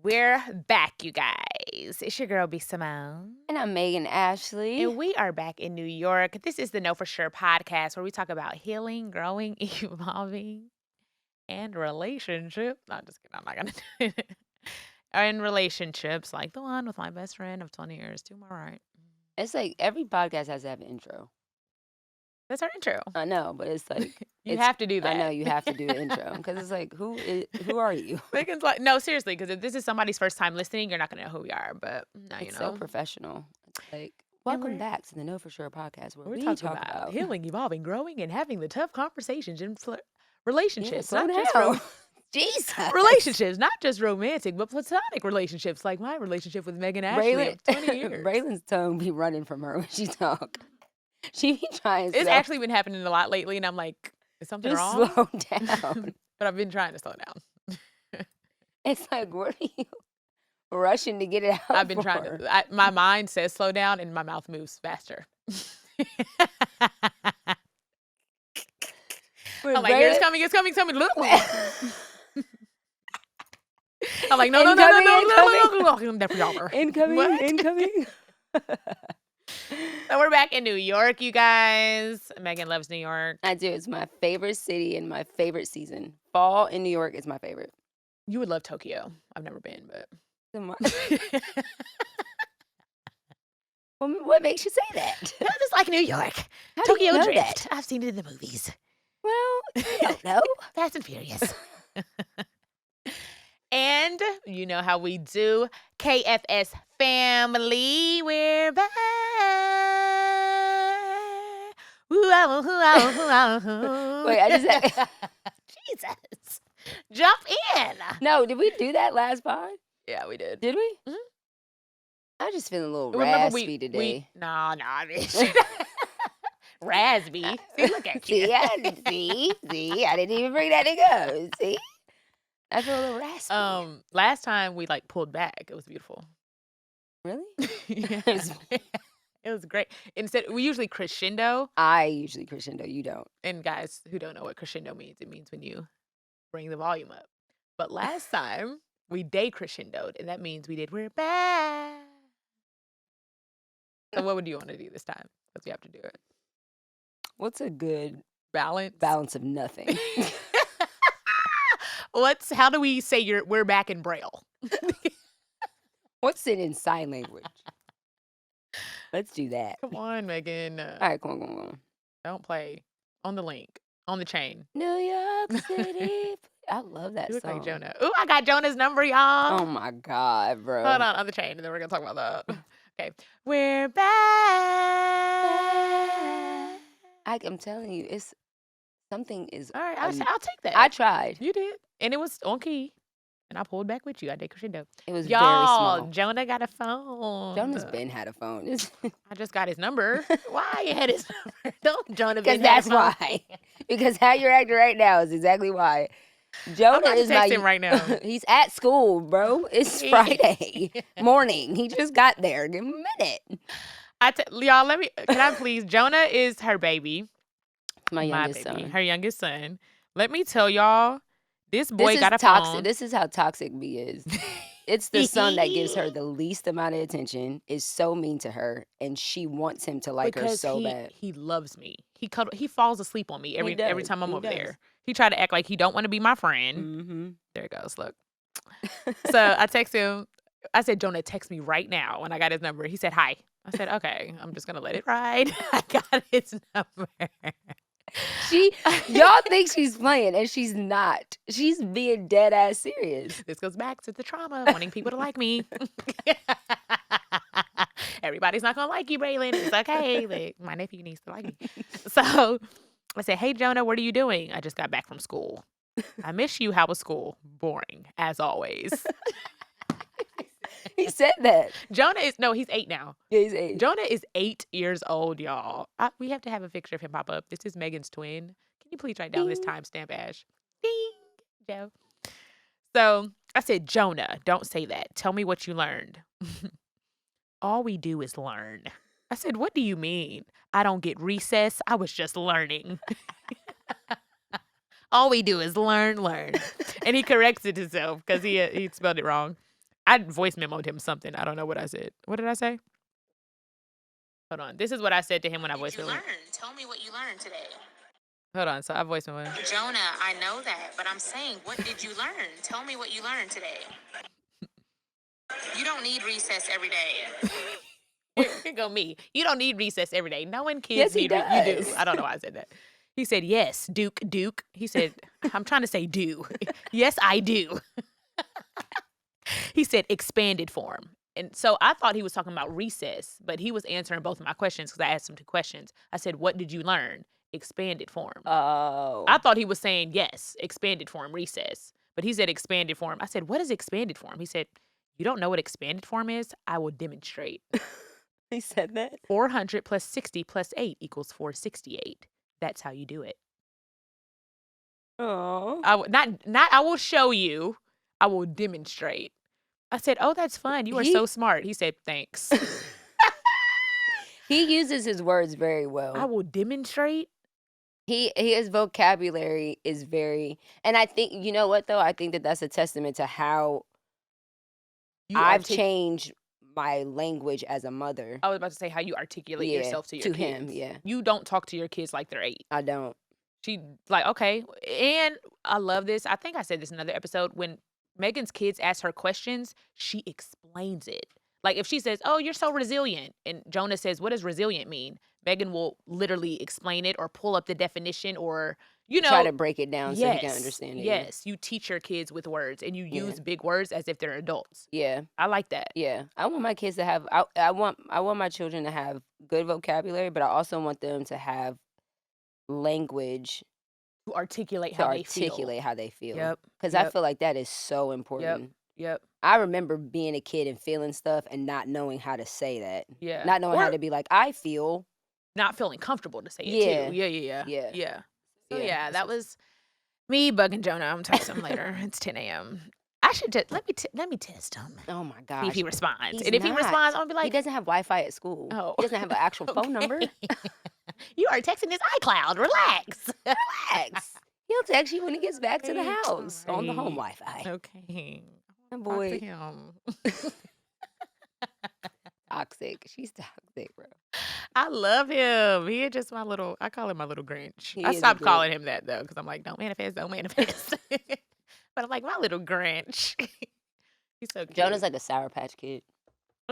We're back, you guys. It's your girl, B.Simone. And I'm Megan Ashley. And we are back in New York. This is the Know For Sure podcast where we talk about healing, growing, evolving, and relationships. No, just kidding. I'm not going to do it. And relationships, like the one with my best friend of 20 years. Do my right. It's like every podcast has to have an intro. That's our intro. I know, but it's like You have to do that. I know you have to do an intro because it's like, who are you? Megan's like, no, seriously, because if this is somebody's first time listening, you're not going to know who we are. But now you It's know. so professional. It's like, welcome back to the Know For Sure podcast where we talk about healing, evolving, growing, and having the tough conversations in relationships. Yeah, not just Jesus. relationships, not just romantic, but platonic relationships, like my relationship with Megan Ashley of 20 years. Braylon's tongue be running from her when she talk. She be trying. It's actually been happening a lot lately, and I'm like, is something just wrong? slow down. But I've been trying to slow down. It's like, what are you rushing to get it out? I've been trying to. My mind says slow down, and my mouth moves faster. I'm like, here it's coming, it's coming, it's coming. Look. I'm like, no. Incoming. So we're back in New York, you guys. Megan loves New York. I do. It's my favorite city and my favorite season. Fall in New York is my favorite. You would love Tokyo. I've never been, but. What makes you say that? I just like New York. How do you Tokyo know Drift. that? I've seen it in the movies. Well, I don't know. Fast and Furious. And you know how we do. KFS family, we're back. Wait, I just said. Jesus. Jump in. No, did we do that last pod? Yeah, we did. Did we? Mhm. I'm just feeling a little Remember raspy today. No, I mean, raspy. See, look at you. See, I didn't even bring that to go. See? I feel a little raspy. Last time we pulled back. It was beautiful. Really? Yes. It was great. Instead, we usually crescendo. I usually crescendo. You don't. And guys who don't know what crescendo means, it means when you bring the volume up. But last time we decrescendoed, and that means we did we're back. So what would you want to do this time? Because we have to do it. What's a good balance? Balance of nothing. How do we say we're back in Braille? What's it in sign language? Let's do that. Come on, Megan. All right, come on. Don't play. On the link. On the chain. New York City. I love that you look song. like Jonah. Ooh, I got Jonah's number, y'all. Oh, my God, bro. Hold on the chain, and then we're going to talk about that. Okay. We're back. I'm telling you, something is. All right, I'll take that. I tried. You did. And it was on key. And I pulled back with you. I did crescendo. It was y'all, very small. Jonah got a phone. Jonah's been had a phone. I just got his number. Why you had his number? Don't Jonah because that's why. Because how you're acting right now is exactly why. Jonah is text him right now. He's at school, bro. It's Friday morning. He just got there. Give him a minute. Y'all, can I please? Jonah is her baby. My youngest son. Her youngest son. Let me tell y'all, this boy got a phone. This is how toxic B is. It's the son that gives her the least amount of attention, is so mean to her, and she wants him to like her so bad. He loves me. He falls asleep on me every time I'm over there. He tried to act like he don't want to be my friend. Mm-hmm. There it goes. Look. So I text him. I said, Jonah, text me right now. When I got his number, he said, hi. I said, okay, I'm just going to let it ride. I got his number. Y'all think she's playing, and she's not. She's being dead ass serious. This goes back to the trauma, wanting people to like me. Everybody's not gonna like you, Braylon. It's okay. My nephew needs to like me. So I said, hey, Jonah, what are you doing? I just got back from school. I miss you. How was school? Boring, as always. He said that. He's 8 now. Yeah, he's 8. Jonah is 8 years old, y'all. We have to have a picture of him pop up. This is Megan's twin. Can you please write down this timestamp, Ash? Ding, Joe. So I said, Jonah, don't say that. Tell me what you learned. All we do is learn. I said, what do you mean? I don't get recess. I was just learning. All we do is learn. And he corrected himself because he spelled it wrong. I voice memoed him something. I don't know what I said. What did I say? Hold on. This is what I said to him when I voice memoed. Tell me what you learned today. Hold on. So I voice memoed him. Jonah, I know that, but I'm saying, what did you learn? Tell me what you learned today. You don't need recess every day. Here go me. You don't need recess every day. No one kids Yes, he need you do. does. I don't know why I said that. He said, yes, Duke. He said, I'm trying to say do. Yes, I do. He said expanded form. And so I thought he was talking about recess, but he was answering both of my questions because I asked him 2 questions. I said, what did you learn? Expanded form. Oh. I thought he was saying, yes, expanded form, recess. But he said expanded form. I said, what is expanded form? He said, you don't know what expanded form is? I will demonstrate. He said that? 400 plus 60 plus 8 equals 468. That's how you do it. Oh. I will show you. I will demonstrate. I said, oh, that's fun. You are so smart. He said, thanks. He uses his words very well. I will demonstrate. His vocabulary is very, and I think, you know what though? I think that that's a testament to how I've changed my language as a mother. I was about to say how you articulate yourself to your kids. Him, yeah. You don't talk to your kids like they're 8. I don't. She like, okay. And I love this. I think I said this in another episode. When Megan's kids ask her questions, she explains it. Like if she says, oh, you're so resilient. And Jonah says, what does resilient mean? Megan will literally explain it or pull up the definition or, try to break it down so he can understand it. Yes. You teach your kids with words and you use big words as if they're adults. Yeah. I like that. Yeah. I want my kids to have, I want my children to have good vocabulary, but I also want them to have language to articulate how they feel. Yep. Because I feel like that is so important. Yep. I remember being a kid and feeling stuff and not knowing how to say that. Yeah. Not knowing how to be like, I feel. Not feeling comfortable to say it too. Yeah. So yeah, that was me bugging Jonah. I'm texting him later. It's 10 a.m. I should just let me test him. Oh my gosh. See if he responds. He's and if not. he responds, I'm gonna be like, he doesn't have Wi-Fi at school. Oh. He doesn't have an actual phone number. You are texting his iCloud. Relax. Relax. He'll text you when he gets back to the house on the home Wi-Fi. Okay. Boy. Him. Toxic. She's toxic, bro. I love him. He is just I call him my little Grinch. I stopped calling him that though, because I'm like, don't manifest. But I'm like, my little Grinch. He's so cute. Jonah's like a Sour Patch Kid.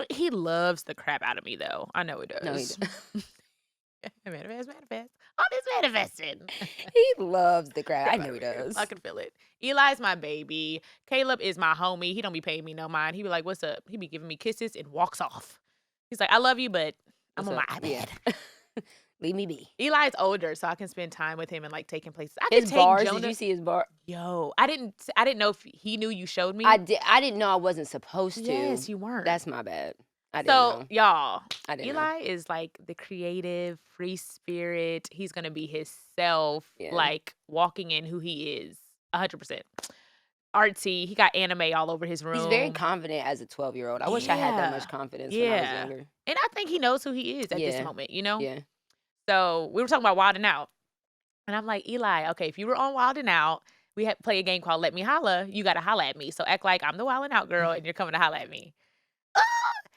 He loves the crap out of me though. I know he does. No, he doesn't. Manifest. All this manifesting. He loves the crap. I know he does. I can feel it. Eli's my baby. Caleb is my homie. He don't be paying me no mind. He be like, what's up? He be giving me kisses and walks off. He's like, I love you, but I'm on my iPad. Yeah. Leave me be. Eli's older, so I can spend time with him and like taking places. His bars, did you see his bar? Yo, I didn't know if he knew you showed me. I didn't know I wasn't supposed to. Yes, you weren't. That's my bad. I didn't know. Y'all, I didn't Eli is like the creative, free spirit. He's gonna be himself, like walking in who he is, 100%. Artsy. He got anime all over his room. He's very confident as a 12-year-old. I wish I had that much confidence when I was younger. And I think he knows who he is at this moment, you know? Yeah. So we were talking about Wild 'N Out. And I'm like, Eli, okay, if you were on Wild 'N Out, we had play a game called Let Me Holla. You got to holla at me. So act like I'm the Wild 'N Out girl and you're coming to holla at me.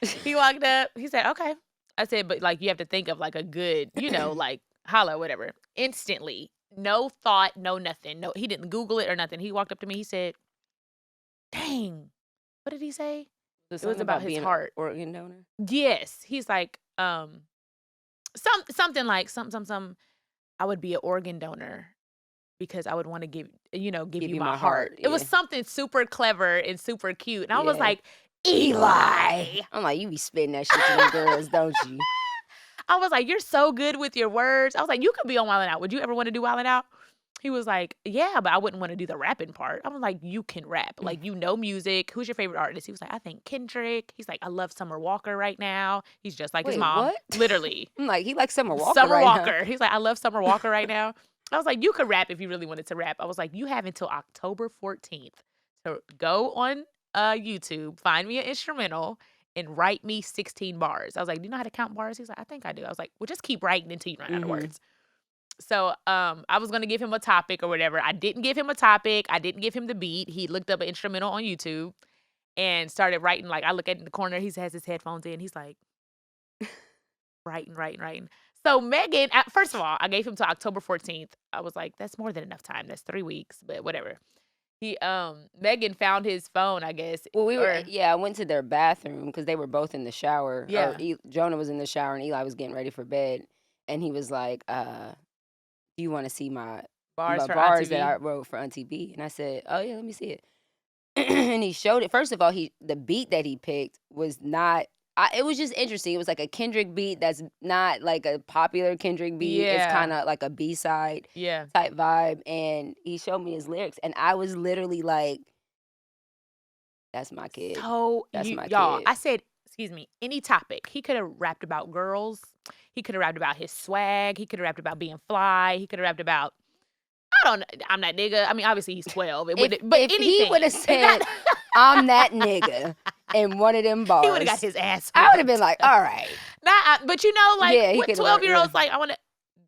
He walked up. He said, okay. I said, but like you have to think of like a good, like holla, whatever. Instantly. No thought, no nothing. No, he didn't Google it or nothing. He walked up to me. He said, dang. What did he say? It was about his heart. Organ donor? Yes. He's like, something like some I would be an organ donor because I would want to give you my heart. It was something super clever and super cute. And I was like, Eli. I'm like, you be spitting that shit to them girls, don't you? I was like, you're so good with your words. I was like, you could be on Wild 'N Out. Would you ever want to do Wild 'N Out? He was like, yeah, but I wouldn't want to do the rapping part. I was like, you can rap. Like, you know music. Who's your favorite artist? He was like, I think Kendrick. He's like, I love Summer Walker right now. He's just like his mom. What? Literally. I'm like, he likes Summer Walker Summer right Walker. now. He's like, I love Summer Walker right now. I was like, you could rap if you really wanted to rap. I was like, you have until October 14th to go on YouTube, find me an instrumental, and write me 16 bars. I was like, do you know how to count bars? He's like, I think I do. I was like, well, just keep writing until you run out of words. So I was going to give him a topic or whatever. I didn't give him a topic. I didn't give him the beat. He looked up an instrumental on YouTube. and started writing. Like, I look at in the corner, he has his headphones in. He's like, writing. So Megan, first of all, I gave him till October 14th. I was like, that's more than enough time. That's 3 weeks, but whatever. Megan found his phone, I guess. Well, I went to their bathroom because they were both in the shower. Yeah. Jonah was in the shower and Eli was getting ready for bed. And he was like, do you want to see my bars that I wrote for Auntie B? And I said, oh, yeah, let me see it. And he showed it. First of all, the beat that he picked was not, it was just interesting. It was like a Kendrick beat that's not like a popular Kendrick beat. Yeah. It's kind of like a B-side type vibe. And he showed me his lyrics. And I was literally like, that's my kid. So, that's my y'all, kid. I said, excuse me, any topic. He could have rapped about girls. He could have rapped about his swag. He could have rapped about being fly. He could have rapped about, I'm that nigga. I mean, obviously he's 12. But if he would have said, I'm that nigga, in one of them bars, he would have got his ass. I would have been like, all right. But you know, like, what 12-year-olds like, I want to,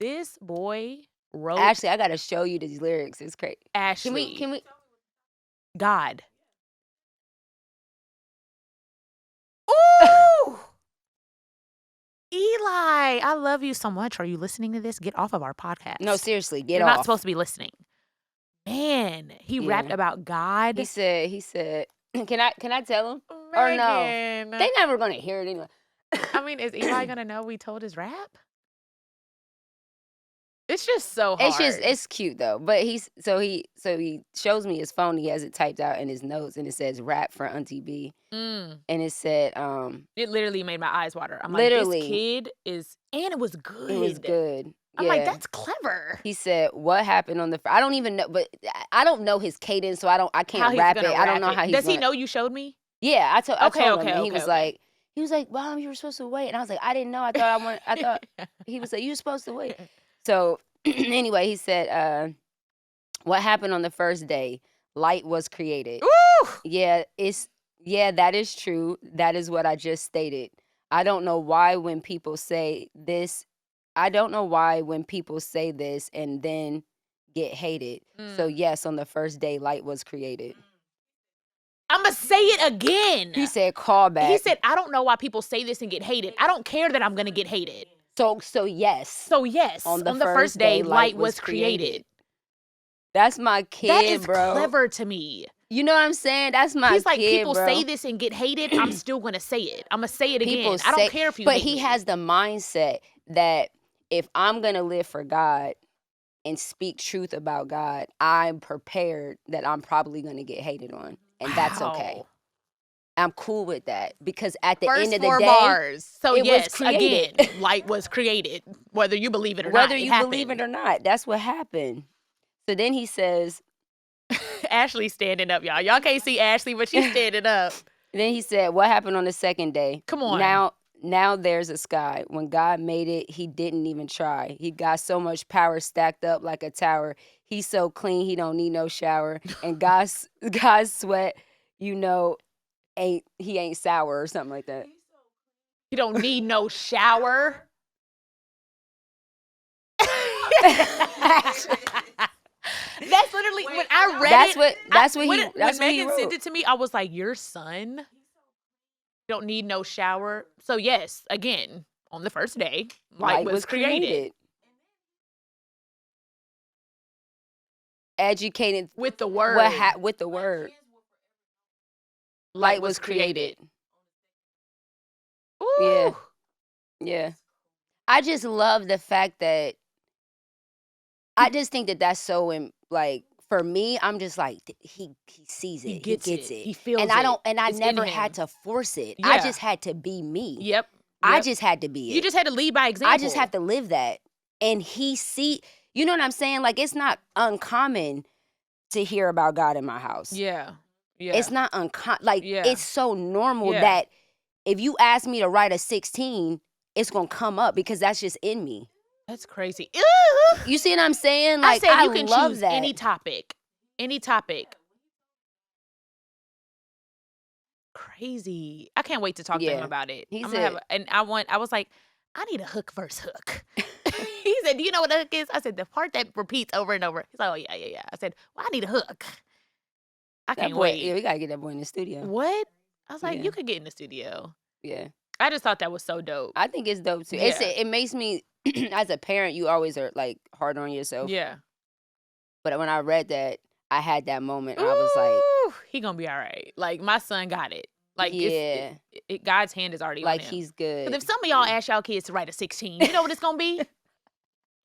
this boy wrote. Ashley, I got to show you these lyrics. It's crazy. Ashley. Can we? God. Ooh! Eli, I love you so much. Are you listening to this? Get off of our podcast. No, seriously, You're off. not supposed to be listening. Man, he rapped about God. He said, can I tell him? Megan. Or no? They never gonna hear it anyway. I mean, is Eli gonna know we told his rap? It's just so hard. It's cute though. But he shows me his phone. He has it typed out in his notes, and it says "rap for Auntie B." And it said, it literally made my eyes water. I'm literally, like, this kid is, and it was good. It was good. I'm like, that's clever. He said, "What happened on the?" I don't even know, but I don't know his cadence, so I can't rap it. I don't know how he's. Does he know you showed me? Yeah, I told him. And he was like, "Mom, you were supposed to wait," and I was like, "I didn't know. I thought." He was like, "You were supposed to wait." So anyway, he said, "What happened on the first day? Light was created." Ooh! Yeah, that is true. That is what I just stated. I don't know why when people say this and then get hated. So yes, on the first day, light was created. I'm going to say it again. He said, call back. He said, I don't know why people say this and get hated. I don't care that I'm going to get hated. So yes. So yes, on the first day, light was created. That's my kid, that is bro. Clever to me. You know what I'm saying? That's my kid, He's like, people bro. say this and get hated. I'm still going to say it. I'm going to say it again. I don't care if you But hate he me. has the mindset that if I'm going to live for God and speak truth about God, I'm prepared that I'm probably going to get hated on. And that's okay. I'm cool with that because at the end of the day, bars. So it yes, was created. Again, light was created, whether you believe it or not. Whether you believe it or not, that's what happened. So then he says, Ashley's standing up, y'all. Y'all can't see Ashley, but she's standing up. Then he said, what happened on the second day? Come on. Now there's a sky. When God made it, he didn't even try. He got so much power stacked up like a tower. He's so clean, he don't need no shower. And God's sweat, he ain't sour or something like that. He don't need no shower. That's literally when I read when Megan sent it to me. I was like, your son don't need no shower. So yes, again, on the first day, light was created. Educated with the word. With the word. Light was created. Ooh. Yeah. I just love the fact that I just think that that's so for me, I'm just like he sees it, he gets it, he feels it, and I never had to force it. Yeah. I just had to be me. Yep. I just had to be it. You just had to lead by example. I just have to live that, and you know what I'm saying? Like it's not uncommon to hear about God in my house. Yeah. Yeah. It's not uncommon. It's so normal that if you ask me to write a 16, it's gonna come up because that's just in me. That's crazy. You see what I'm saying? Like I said, you can love choose that. any topic. Crazy. I can't wait to talk to him about it. He said, I was like, I need a hook versus hook. He said, do you know what a hook is? I said, the part that repeats over and over. He's like, oh yeah. I said, well, I need a hook. I can't wait. Yeah, we gotta get that boy in the studio. What? I was like, you could get in the studio. Yeah. I just thought that was so dope. I think it's dope too. Yeah. It makes me, as a parent, you always are like hard on yourself. Yeah. But when I read that, I had that moment. And I was like, he gonna be all right. Like my son got it. Like yeah, God's hand is already on him. like he's good. Because if some of y'all ask y'all kids to write a 16, you know what it's gonna be?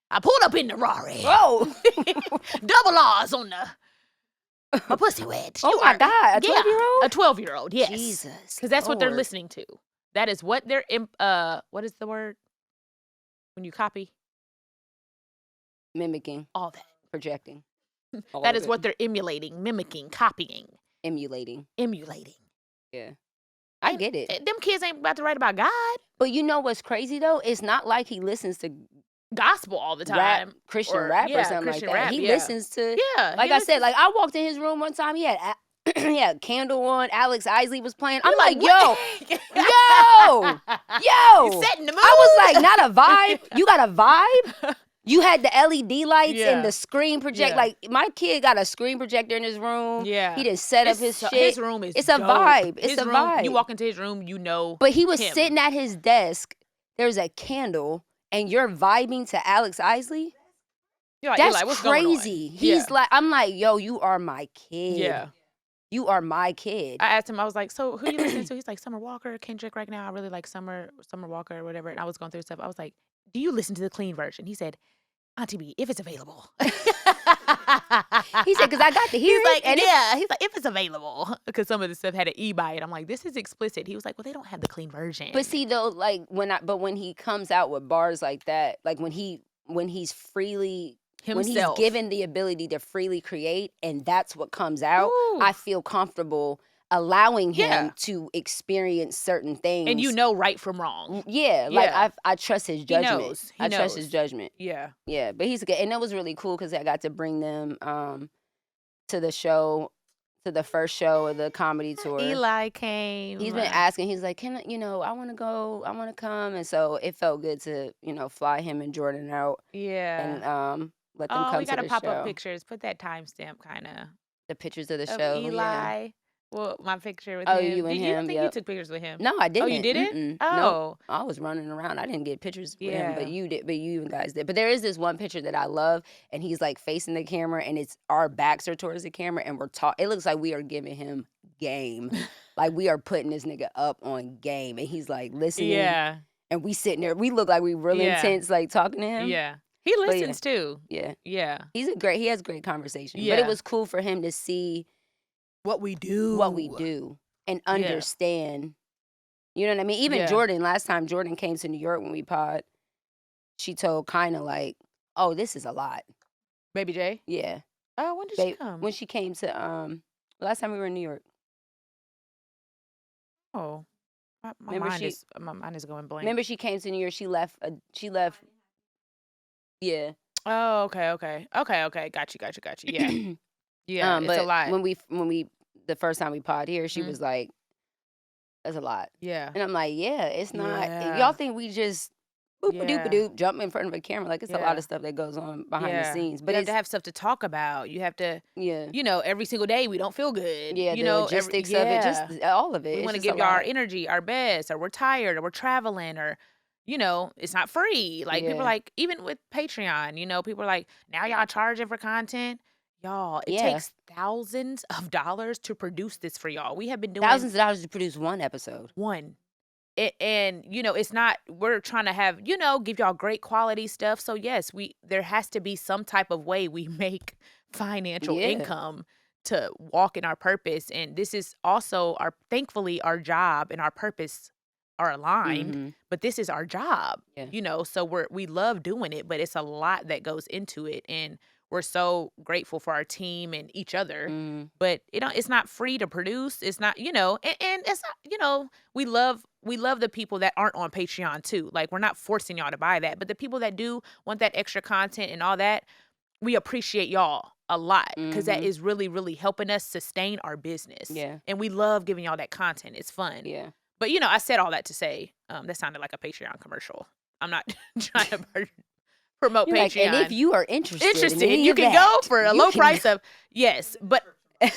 I pulled up in the Rory. Oh, double R's on my pussy wet. Oh my God, a 12-year-old? A 12-year-old, yes. Jesus. Because that's what they're Lord. listening to. That is what they're, what is the word? When you copy? Mimicking. All that. Projecting. That is what they're emulating, mimicking, copying. Emulating. Yeah. I get it. Them kids ain't about to write about God. But you know what's crazy, though? It's not like he listens to gospel all the time. Rap, Christian rap or something Christian like that. rap, He listens to, yeah. like I said, like I walked in his room one time, he had a candle on, Alex Isley was playing. I'm like, yo. You setting the mood. I was like, not a vibe? You got a vibe? You had the LED lights and the screen project. Like, my kid got a screen projector in his room. Yeah. He didn't set up his shit. His room is It's a dope. vibe. It's a room, vibe. You walk into his room, you know. But he was him. sitting at his desk. There's a candle, and you're vibing to Alex Isley? Like, that's Eli, what's crazy. Going on? He's like, I'm like, yo, you are my kid. Yeah. You are my kid. I asked him, I was like, so who you listening to? He's like, Summer Walker, Kendrick right now. I really like Summer Walker or whatever. And I was going through stuff. I was like, do you listen to the clean version? He said, Auntie B, if it's available. He said, because I got to hear He's it. like, and he's like, if it's available. Because some of the stuff had an E by it. I'm like, this is explicit. He was like, well, they don't have the clean version. But see, though, like, when he comes out with bars like that, like when he's freely, himself. When he's given the ability to freely create, and that's what comes out, Ooh. I feel comfortable allowing him to experience certain things. And you know right from wrong. Yeah, like I trust his judgment. He knows. Trust his judgment. Yeah. Yeah, but he's good. And it was really cool because I got to bring them to the show, to the first show of the comedy tour. Eli came. He's been asking, he's like, I want to go, I want to come. And so it felt good to, fly him and Jordan out. Yeah. And let them come to the show. We got to pop up pictures. Put that timestamp kind of. The pictures of the show. Eli. Yeah. Well, my picture with him. Oh, you and him. I think you took pictures with him. No, I didn't. Oh, you didn't? Mm-mm. Oh. No, I was running around. I didn't get pictures with him, but you did. But you guys did. But there is this one picture that I love, and he's like facing the camera, and it's our backs are towards the camera, and we're talking. It looks like we are giving him game, like we are putting this nigga up on game, and he's like listening. Yeah. And we sitting there. We look like we really intense, like talking to him. Yeah. He listens too. Yeah. Yeah. He has great conversation. Yeah. But it was cool for him to see what we do. And understand. You know what I mean? Even Jordan, last time Jordan came to New York when we pod, she told kind of like, oh, this is a lot. Baby J? Yeah. Oh, when did she come? When she came to, last time we were in New York. Oh. My mind is going blank. Remember she came to New York, she left. Yeah. Oh, okay. Got you. Yeah. Yeah, it's a lot. When we the first time we pod here, she was like, that's a lot. Yeah. And I'm like, yeah, it's not. Y'all think we just boop-a-doop-a-doop, jump in front of a camera. Like, it's a lot of stuff that goes on behind the scenes. But you have to have stuff to talk about. You have to, every single day we don't feel good. Yeah, the logistics of it, just all of it. We want to give y'all our energy, our best, or we're tired, or we're traveling, or, it's not free. Like, people are like, even with Patreon, people are like, now y'all charging for content. Y'all, it takes thousands of dollars to produce this for y'all. We have been doing thousands of dollars to produce one episode. And it's not, we're trying to have, give y'all great quality stuff. So yes, there has to be some type of way we make financial income to walk in our purpose. And this is also thankfully our job and our purpose are aligned, but this is our job, so we love doing it, but it's a lot that goes into it. And we're so grateful for our team and each other, but it's not free to produce. It's not, and it's not, we love the people that aren't on Patreon too. Like, we're not forcing y'all to buy that, but the people that do want that extra content and all that, we appreciate y'all a lot because that is really, really helping us sustain our business. Yeah. And we love giving y'all that content. It's fun. Yeah. But, I said all that to say, that sounded like a Patreon commercial. I'm not trying to promote Patreon. Like, and if you are interested you can go for a low price of, yes. But,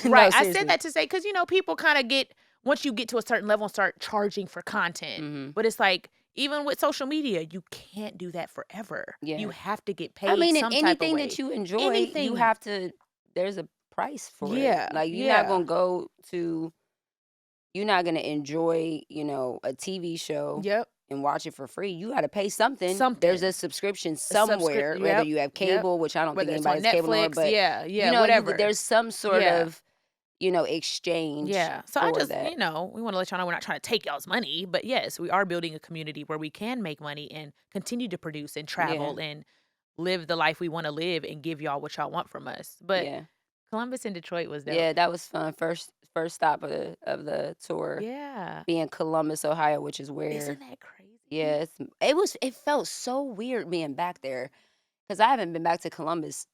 right, I said that to say, because, people kind of get once you get to a certain level and start charging for content. Mhm. But it's like, even with social media, you can't do that forever. Yeah. You have to get paid I mean, in some type of anything way. that you enjoy, you Anything. have to. There's a price for Yeah, it. Like, you're yeah. not gonna go to. You're not gonna enjoy, a TV show Yep. and watch it for free. You got to pay something. Something. There's a subscription somewhere, whether Yep, you have yep. cable, which I don't Whether think it's anybody on has cable anymore, Netflix, but yeah, whatever. there's some sort Yeah. of, exchange. Yeah. So for I just, that. we want to let y'all know we're not trying to take y'all's money, but yes, we are building a community where we can make money and continue to produce and travel and live the life we want to live and give y'all what y'all want from us. But Yeah. Columbus and Detroit was dope. Yeah, that was fun. First stop of the tour. Yeah. Being Columbus, Ohio, which is where. Isn't that crazy? Yeah, it felt so weird being back there because I haven't been back to Columbus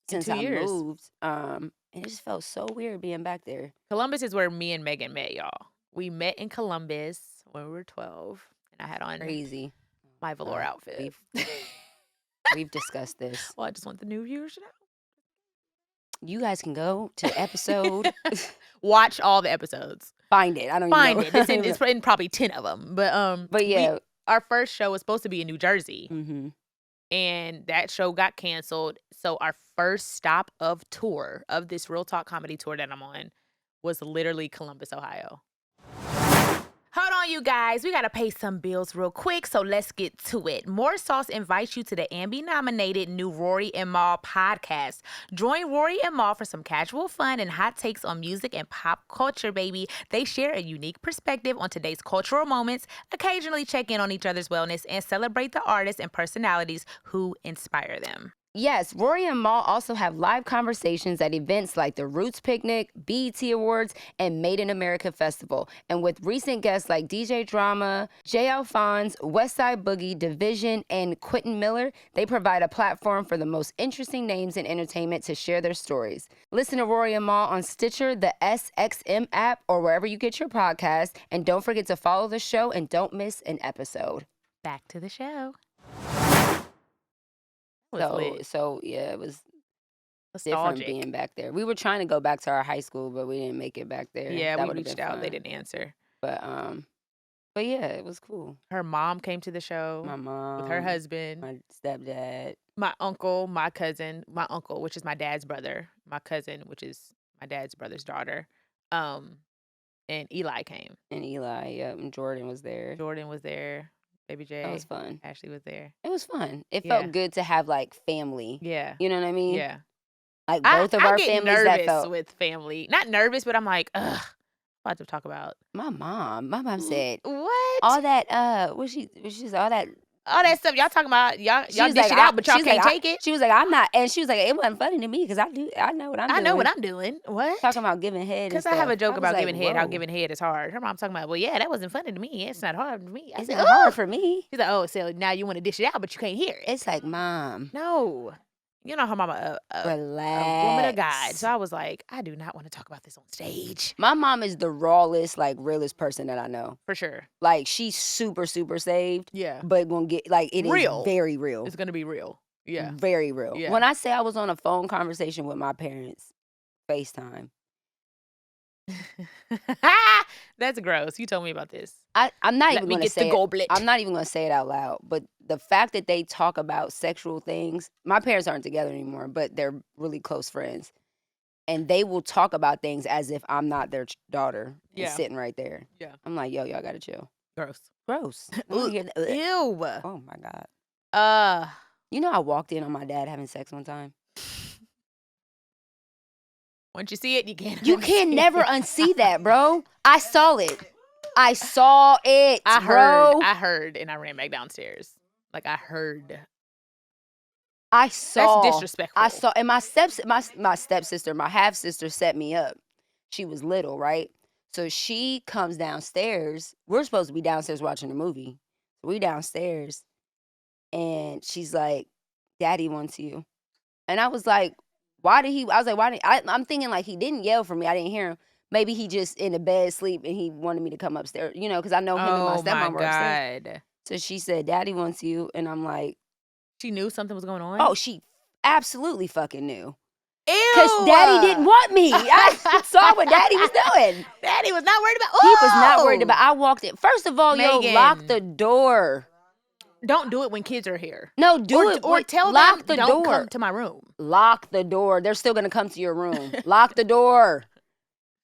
In since 2 I years. moved. And it just felt so weird being back there. Columbus is where me and Megan met, y'all. We met in Columbus when we were 12, and I had on Crazy. my velour outfit. We've discussed this. Well, I just want the new viewers to know. You guys can go to episode. Watch all the episodes. Find it. I don't Find even know. it. It's in probably 10 of them. But yeah. Our first show was supposed to be in New Jersey, Mm-hmm. and that show got canceled. So our first stop of tour of this Real Talk comedy tour that I'm on was literally Columbus, Ohio. Hold on, you guys. We got to pay some bills real quick, so let's get to it. More Sauce invites you to the Ambi-nominated new Rory and Mal podcast. Join Rory and Mal for some casual fun and hot takes on music and pop culture, baby. They share a unique perspective on today's cultural moments, occasionally check in on each other's wellness, and celebrate the artists and personalities who inspire them. Yes, Rory and Mal also have live conversations at events like the Roots Picnic, BET Awards, and Made in America Festival. And with recent guests like DJ Drama, Jay Alphonse, Westside Boogie, Division, and Quentin Miller, they provide a platform for the most interesting names in entertainment to share their stories. Listen to Rory and Mal on Stitcher, the SXM app, or wherever you get your podcast. And don't forget to follow the show and don't miss an episode. Back to the show. So yeah, it was Nostalgic. different being back there. We were trying to go back to our high school, but we didn't make it back there. Yeah, That we would've reached been out. fun. They didn't answer. But yeah, it was cool. Her mom came to the show My mom, with her husband, my stepdad. my uncle, my cousin, my uncle, which is my dad's brother, my cousin, which is my dad's brother's daughter, and Eli came. And Eli, yeah, and Jordan was there. Jordan was there. Baby J. That was fun. Ashley was there. It was fun. It Yeah. felt good to have like family. Yeah. You know what I mean? Yeah. Like both of our I get families nervous that felt. with family. Not nervous, but I'm like, ugh. About to talk about My mom said what? all that. She's all that. All that stuff y'all talking about. Y'all She was dish like, it out, but y'all can't take it. She was like, I'm not, and she was like, it wasn't funny to me because I know what I'm doing. I know what I'm doing. What? Talking about giving head. Because I have a joke about like, giving head, how whoa. giving head is hard. Her mom's talking about, well, yeah, that wasn't funny to me. It's not hard to me. I It's said, not "Oh." hard for me. She's like, oh, so now you want to dish it out, but you can't hear it. It's like, Mom, No. You know her mama, relax. a woman of God. So I was like, I do not want to talk about this on stage. My mom is the rawest, like realest person that I know. For sure. Like she's super, super saved, Yeah. but gonna get like it is Real. very real. It's going to be real. Yeah. Very real. Yeah. When I say I was on a phone conversation with my parents, FaceTime. That's gross. You told me about this. I'm not Let even me gonna get say the it. goblet. I'm not even gonna say it out loud. But the fact that they talk about sexual things, my parents aren't together anymore, but they're really close friends. And they will talk about things as if I'm not their daughter and Yeah. sitting right there. Yeah. I'm like, yo, y'all gotta chill. Gross. Gross. I wanna hear that. Ew. Oh my God. Uh, You know I walked in on my dad having sex one time? once you see it, you can't. You can unsee never it. unsee that, bro. I saw it. I saw it, I bro. heard, and I ran back downstairs. Like I heard. I saw. That's disrespectful. I saw, and my stepsister, my half sister, set me up. She was little, right? So she comes downstairs. We're supposed to be downstairs watching a movie. We downstairs, and she's like, "Daddy wants you," and I was like, "Why did he?" I was like, "Why?" I'm thinking like he didn't yell for me. I didn't hear him. Maybe he just in the bed sleep, and he wanted me to come upstairs. You know, because I know him and my Oh stepmom my were upstairs. God. So she said, "Daddy wants you," and I'm like, She knew something was going on. "Oh, she absolutely fucking knew." Because Daddy didn't want me. I saw what Daddy was doing. Daddy was not worried about. He was not worried about. I walked in. First of all, Megan. lock the door. Don't do it when kids are here. No, do it. Or tell lock them the don't door. come to my room. Lock the door. They're still gonna come to your room. Lock the door.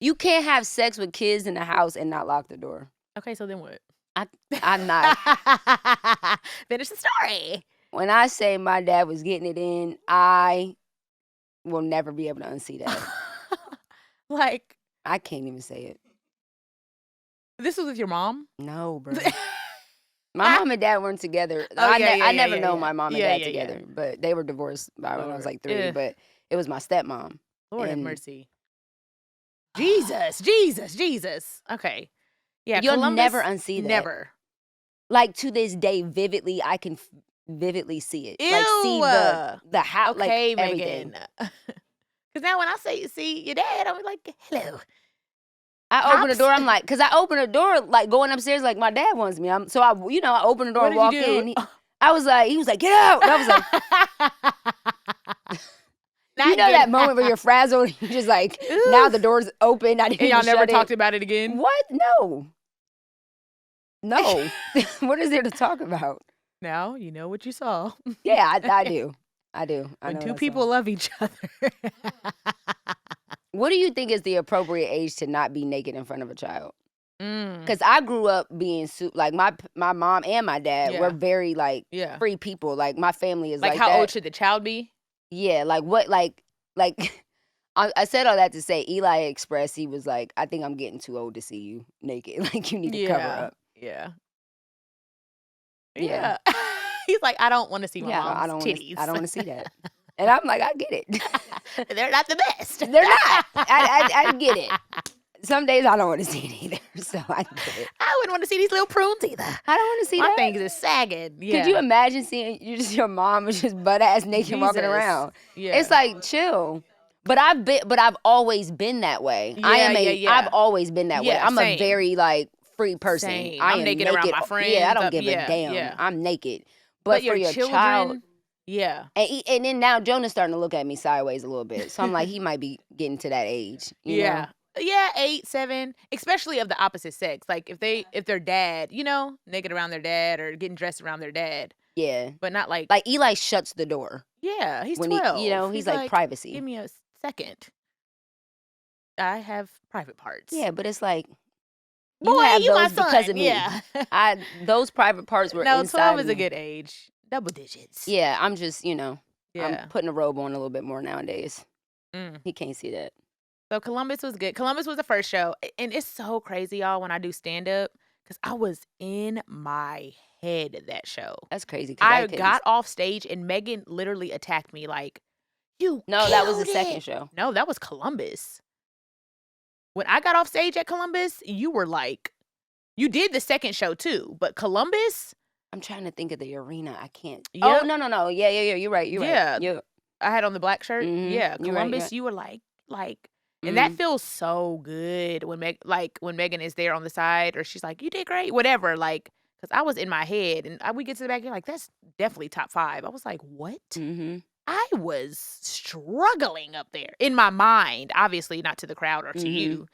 You can't have sex with kids in the house and not lock the door. Okay, so then what? I'm not. Finish the story. When I say my dad was getting it in, I will never be able to unsee that. Like, I can't even say it. this was with your mom? No, bro. My mom and dad weren't together. I never know my mom and dad together, but they were divorced by when I was like 3. But it was my stepmom. Lord have mercy. Jesus. Okay. Yeah, you'll Columbus, never unsee that. Never. Like to this day, vividly, I can vividly see it. Ew. Like see the house, Okay, like everything. Megan. Because now when I say see your dad, I'm like, hello. I open the door. I'm like, because I open the door, like going upstairs, like my dad wants me. So I open the door and walk in. He was like, get out. And I was like, you know that moment where you're frazzled, and you're just like, now the door's open. I didn't and y'all even never shut talked it. about it again? What? No. What is there to talk about? Now you know what you saw. Yeah, I do. I When know two what I people saw. love each other. What do you think is the appropriate age to not be naked in front of a child? Mm. Because I grew up being like my mom and my dad were very like free people. Like my family is like how that. old should the child be? Yeah, like what like I said all that to say Eli expressed he was like, I think I'm getting too old to see you naked. Like you need to cover up. Yeah. Yeah. He's like, I don't want to see my mom's I don't titties. I don't want to see that. And I'm like, I get it. They're not the best. They're not. I get it. Some days I don't want to see it either, so I get it. I wouldn't want to see these little prunes either. I don't want to see my that. things is sagging. Yeah. Could you imagine seeing your mom is just butt ass naked walking around? Yeah. It's like chill. But I've always been that way. I've always been that way. I'm a very like free person. Same. I I'm am naked around my friends. Yeah, I don't give a damn. Yeah. I'm naked. But for your children, child, yeah. And then now Jonah's starting to look at me sideways a little bit. So I'm like, he might be getting to that age. You know? Yeah, 8, 7, especially of the opposite sex. Like if their dad, naked around their dad or getting dressed around their dad. Yeah. But not like Eli shuts the door. Yeah, he's when 12. He's like privacy. Give me a second. I have private parts. Yeah, but it's like boy, have you my those son. because of me. Yeah. Those private parts were inside 12 is me. a good age. Double digits. Yeah, I'm just, Yeah. I'm putting a robe on a little bit more nowadays. He can't see that. So Columbus was good. Columbus was the first show. And it's so crazy, y'all, when I do stand-up, because I was in my head that show. That's crazy. I got off stage and Megan literally attacked me like, No, that was the second show. No, that was Columbus. When I got off stage at Columbus, you were like, you did the second show too, but Columbus. I'm trying to think of the arena. I can't. Yep. Oh, no. Yeah. You're right. Yeah. Yeah. I had on the black shirt. Mhm. Yeah. You're Columbus, right. you were like, and that feels so good when when Megan is there on the side or she's like, you did great, whatever. Like, because I was in my head and we get to the back, you're like, that's definitely top 5. I was like, what? Mm-hmm. I was struggling up there in my mind, obviously not to the crowd or to you.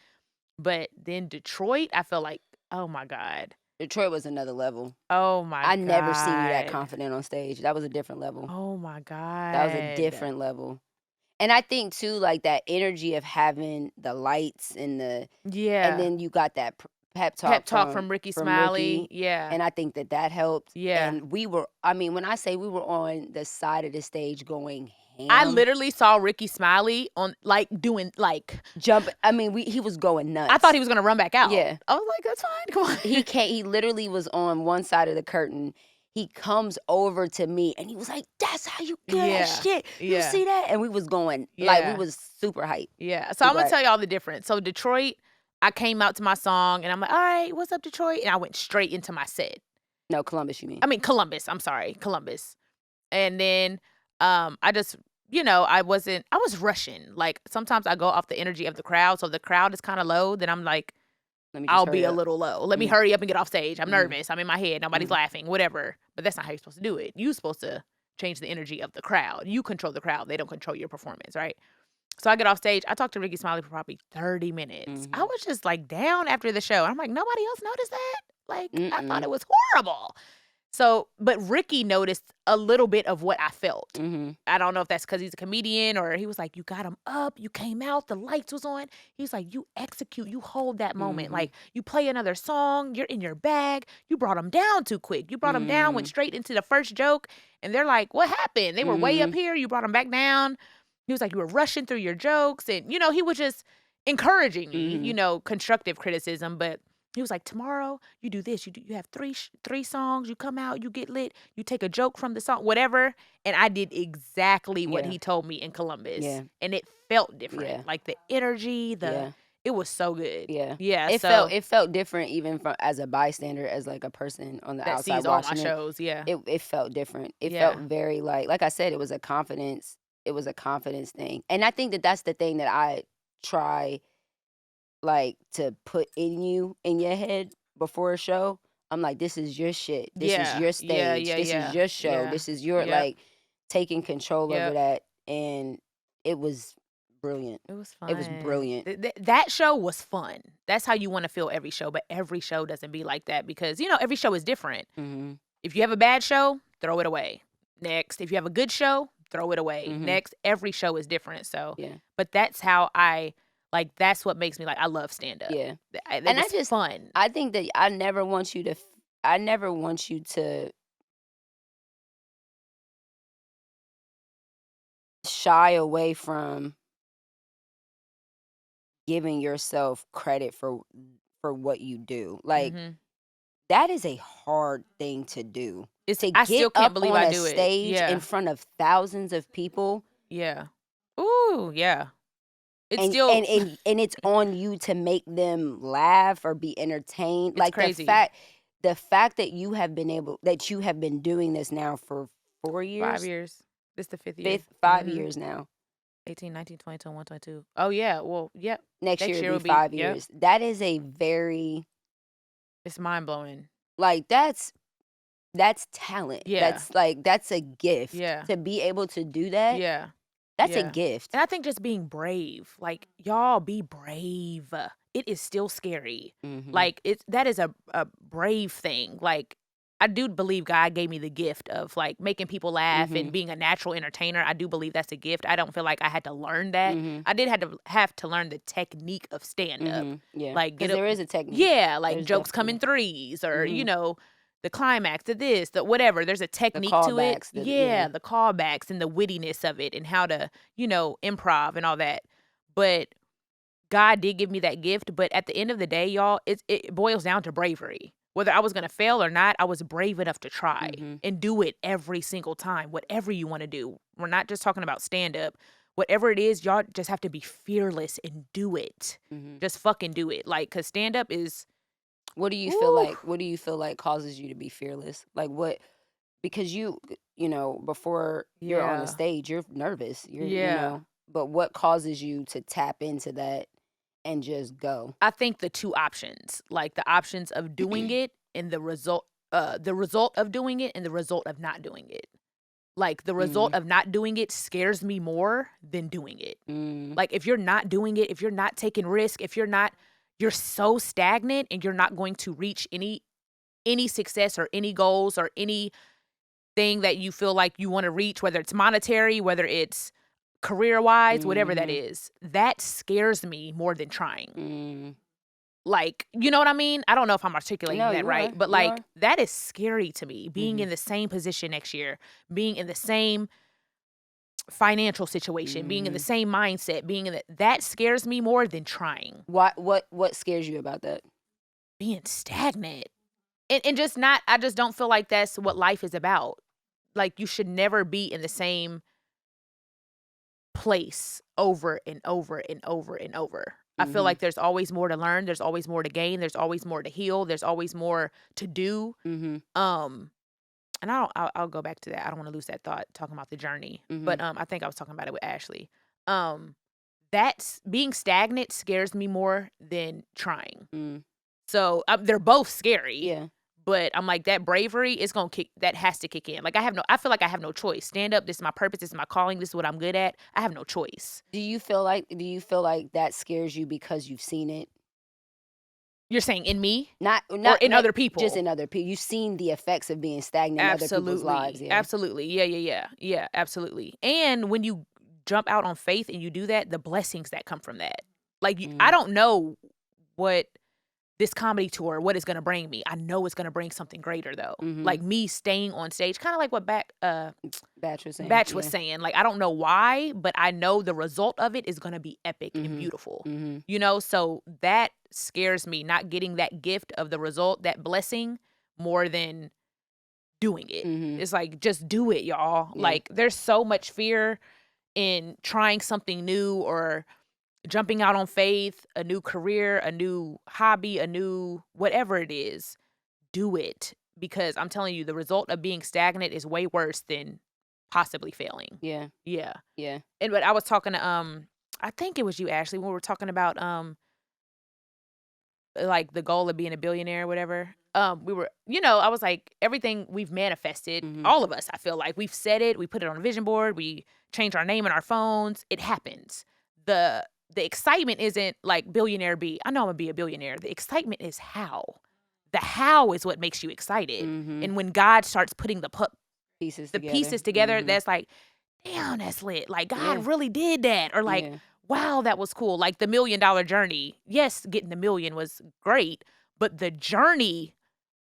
But then Detroit, I felt like, oh my God. Detroit was another level. Oh my God. I never seen you that confident on stage. That was a different level. Oh my God. That was a different level. And I think too, like that energy of having the lights and and then you got that pep talk from Ricky Smiley. Ricky, yeah. And I think that helped. Yeah. And when I say we were on the side of the stage going ham. I literally saw Ricky Smiley on doing jump. I mean, he was going nuts. I thought he was gonna run back out. Yeah. I was like, that's fine. Come on. He literally was on one side of the curtain. He comes over to me and he was like, that's how you get that shit. You see that? And we was going, we was super hyped. Yeah. So I'm going to tell y'all the difference. So Detroit, I came out to my song and I'm like, all right, what's up, Detroit? And I went straight into my set. No, Columbus, you mean? I mean, Columbus. I'm sorry. Columbus. And then I just, I was rushing. Like sometimes I go off the energy of the crowd. So if the crowd is kind of low, then I'm like, I'll be a little low. Let me hurry up and get off stage. I'm nervous. I'm in my head. Nobody's laughing, whatever. But that's not how you're supposed to do it. You're supposed to change the energy of the crowd. You control the crowd. They don't control your performance, right? So I get off stage. I talked to Ricky Smiley for probably 30 minutes. I was just like down after the show. I'm like, nobody else noticed that? Like, I thought it was horrible. So, but Ricky noticed a little bit of what I felt. I don't know if that's because he's a comedian or he was like, you got him up, you came out, the lights was on. He's like, you execute, you hold that moment. Like, you play another song, you're in your bag. You brought him down too quick. You brought him down, went straight into the first joke. And they're like, what happened? They were way up here. You brought him back down. He was like, you were rushing through your jokes. And, you know, he was just encouraging me, you know, constructive criticism. But he was like, tomorrow you do this. You have three songs. You come out, you get lit. You take a joke from the song, whatever. And I did exactly what he told me in Columbus. Yeah. And it felt different. Yeah. Like the energy, it was so good. Yeah. Yeah. It felt different even from as a bystander, as like a person on the that outside sees all watching my shows. Yeah. It felt different. It felt very like I said, it was a confidence thing. And I think that that's the thing that I try like to put in your head before a show. I'm like, this is your shit. This is your stage. This is your show. This is your like taking control over that. And it was brilliant. It was fun. It was brilliant. That show was fun. That's how you want to feel every show. But every show doesn't be like that because, you know, every show is different. If you have a bad show, throw it away. Next. If you have a good show, throw it away. Next. Every show is different. So, but that's how like, that's what makes me like, I love stand up. Yeah. And I just fun. I think that I never want you to shy away from giving yourself credit for what you do. Like, that is a hard thing to do. I still can't believe I do it. Stage in front of thousands of people. Yeah. Ooh, yeah. It's and, still and it's on you to make them laugh or be entertained. It's like crazy. the fact that you have been doing this now for 4 years. 5 years. This is the fifth year. 5 years now. 18, 19, 20, 21, 22. Oh yeah. Well, yeah. Next year will be 5 years. That is a very. It's mind blowing. Like that's talent. Yeah. That's a gift. Yeah. To be able to do that. Yeah. That's a gift. And I think just being brave, like, y'all be brave. It is still scary. Like, that is a brave thing. Like, I do believe God gave me the gift of, like, making people laugh and being a natural entertainer. I do believe that's a gift. I don't feel like I had to learn that. I did have to learn the technique of stand-up. Yeah, like, there is a technique. Yeah, like, jokes come in threes or, you know, the climax of this, the whatever. There's a technique to it. The callbacks and the wittiness of it and how to, you know, improv and all that. But God did give me that gift. But at the end of the day, y'all, it boils down to bravery. Whether I was going to fail or not, I was brave enough to try and do it every single time, whatever you want to do. We're not just talking about stand-up. Whatever it is, y'all just have to be fearless and do it. Just fucking do it. Like, because stand-up is... What do you feel like? What do you feel like causes you to be fearless? Like what? Because you know, before you're on the stage, you're nervous. You know, but what causes you to tap into that and just go? I think the two options, like the options of doing it and the result of doing it and the result of not doing it. Like the result of not doing it scares me more than doing it. Like if you're not doing it, if you're not taking risk, if you're so stagnant and you're not going to reach any success or any goals or anything that you feel like you want to reach, whether it's monetary, whether it's career-wise, whatever that is, that scares me more than trying. Like, you know what I mean? I don't know if I'm articulating that right, but like that is scary to me. Being in the same position next year, being in the same financial situation, being in the same mindset, that scares me more than trying. What scares you about that? Being stagnant. And just not, I just don't feel like that's what life is about. Like you should never be in the same place over and over and over and over. I feel like there's always more to learn, there's always more to gain, there's always more to heal, there's always more to do. And I'll go back to that. I don't want to lose that thought talking about the journey. But I think I was talking about it with Ashley. That's being stagnant scares me more than trying. So they're both scary. Yeah. But I'm like, that bravery is that has to kick in. Like I feel like I have no choice. Stand up, this is my purpose, this is my calling, this is what I'm good at. I have no choice. Do you feel like that scares you because you've seen it? You're saying in me? Not or in other people? Just in other people. You've seen the effects of being stagnant in other people's lives. Yeah. Absolutely. Yeah, absolutely. And when you jump out on faith and you do that, the blessings that come from that. Like I don't know what this comedy tour, what it's going to bring me. I know it's going to bring something greater though. Like me staying on stage, kind of like what Batch was saying. Batch was saying. Like I don't know why, but I know the result of it is going to be epic and beautiful. You know, so that scares me, not getting that gift of the result, that blessing, more than doing it. It's like, just do it, y'all. Yeah. Like there's so much fear in trying something new or jumping out on faith, a new career, a new hobby, a new whatever it is. Do it, because I'm telling you, the result of being stagnant is way worse than possibly failing. Yeah. And but I was talking to I think it was you, Ashley, when we were talking about like the goal of being a billionaire or whatever. We were, I was like, everything we've manifested, all of us, I feel like we've said it, we put it on a vision board, we change our name in our phones, it happens. The excitement isn't like billionaire B. I know I'm gonna be a billionaire. The excitement is how. The how is what makes you excited. And when God starts putting the pieces together, that's like, damn, that's lit. Like God really did that. Or like, wow, that was cool. Like the $1 million journey. Yes, getting the million was great, but the journey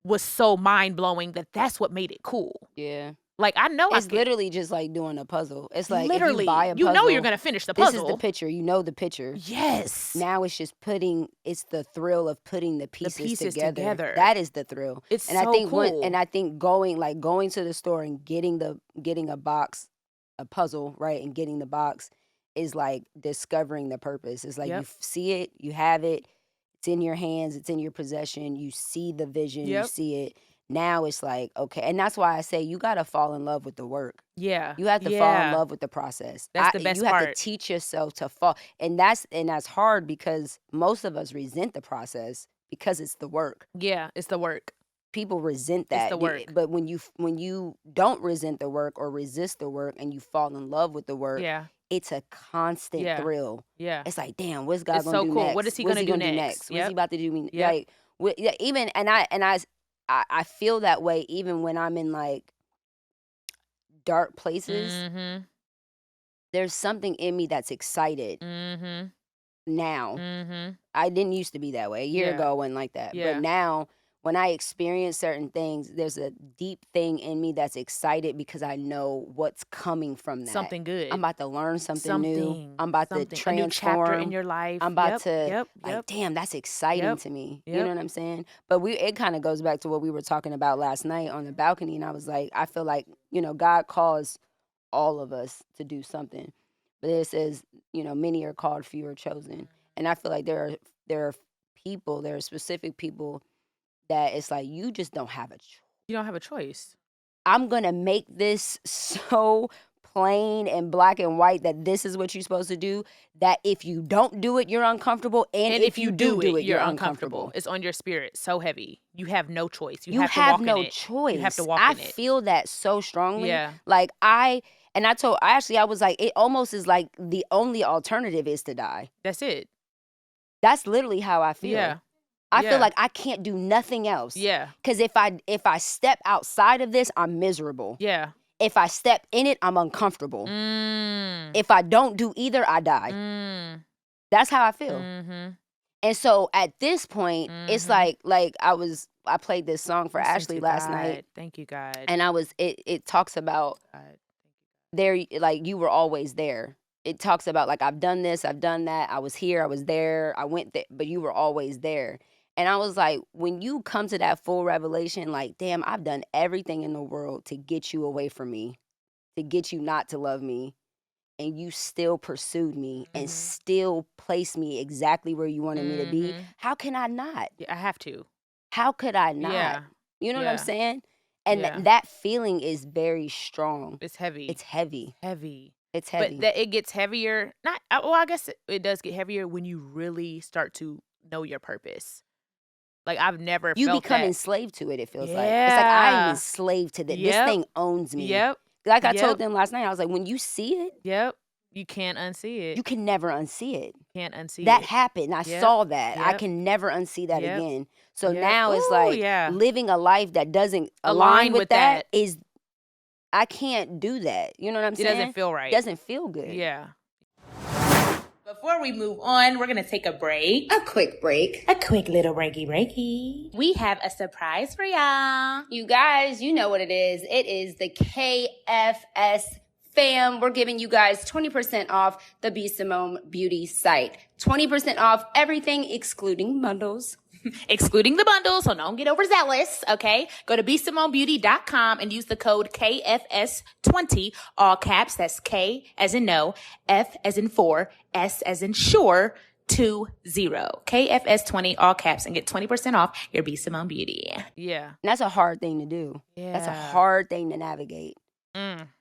was so mind blowing that's what made it cool. Yeah. Like I know it's literally just like doing a puzzle. It's like literally, if you buy a puzzle, you know you're gonna finish the puzzle. This is the picture. You know the picture. Yes. Now it's just it's the thrill of putting the pieces together. That is the thrill. It's and so I think cool. And I think going to the store and getting a box, a puzzle, right, and getting the box is like discovering the purpose. It's like you see it, you have it, it's in your hands, it's in your possession. You see the vision, you see it. Now it's like, okay. And that's why I say you got to fall in love with the work. Yeah. You have to fall in love with the process. That's the best part. You have to teach yourself to fall. And that's hard because most of us resent the process because it's the work. Yeah, it's the work. People resent that. It's the work. But when you don't resent the work or resist the work and you fall in love with the work, it's a constant thrill. Yeah. It's like, damn, what's God going to do cool. next? What is he going to do next? What's he about to do? Like, even, I feel that way even when I'm in like dark places. There's something in me that's excited now. I didn't used to be that way. A year ago I wasn't like that. But now when I experience certain things, there's a deep thing in me that's excited because I know what's coming from that. Something good. I'm about to learn something new. I'm about to transform. A new chapter in your life. I'm about to, damn, that's exciting to me. You know what I'm saying? But it kind of goes back to what we were talking about last night on the balcony. And I was like, I feel like, God calls all of us to do something. But it says, many are called, few are chosen. And I feel like there are specific people that it's like, you just don't have a choice. You don't have a choice. I'm going to make this so plain and black and white that this is what you're supposed to do, that if you don't do it, you're uncomfortable. And if you do it, you're uncomfortable. It's on your spirit so heavy. You have no choice. You have to walk in it. Choice. You have to walk in it. I feel that so strongly. Yeah. Like I was like, it almost is like the only alternative is to die. That's it. That's literally how I feel. Yeah. I feel like I can't do nothing else. Yeah. Because if I step outside of this, I'm miserable. Yeah. If I step in it, I'm uncomfortable. If I don't do either, I die. That's how I feel. And so at this point, it's like I played this song for Ashley last night. Thank you, God. And it talks about there, like, you were always there. It talks about like, I've done this, I've done that, I was here, I was there, I went there, but you were always there. And I was like, when you come to that full revelation, like, damn, I've done everything in the world to get you away from me, to get you not to love me, and you still pursued me and still placed me exactly where you wanted me to be. How can I not? Yeah, I have to. How could I not? Yeah. You know what I'm saying? And that feeling is very strong. It's heavy. It's heavy. Heavy. It's heavy. But that it gets heavier. I guess it does get heavier when you really start to know your purpose. Like I've never You felt become that. enslaved to it, it feels like. It's like I'm Yeah. enslaved to this. This Yep. thing owns me. Yep. Like I Yep. told them last night, I was like, when you see it, Yep. You can't unsee it. you can never unsee it. Can't unsee That it. happened. I Yep. saw that. I Yep. can never unsee that Yep. again. So Yep. now it's Ooh, like yeah. living a life that doesn't align with that is, I can't do that. You know what I'm It saying? doesn't feel right. It doesn't feel good. Yeah. Before we move on, we're going to take a break. A quick break. A quick little breaky. We have a surprise for y'all. You guys, you know what it is. It is the KFS fam. We're giving you guys 20% off the BSimone Beauty site. 20% off everything excluding bundles. Excluding the bundles, so don't get overzealous, okay? Go to BSimoneBeauty.com and use the code KFS20, all caps. That's K as in no, F as in 4, S as in sure, 20. KFS20, all caps, and get 20% off your B.Simone Beauty. Yeah. And that's a hard thing to do. Yeah. That's a hard thing to navigate.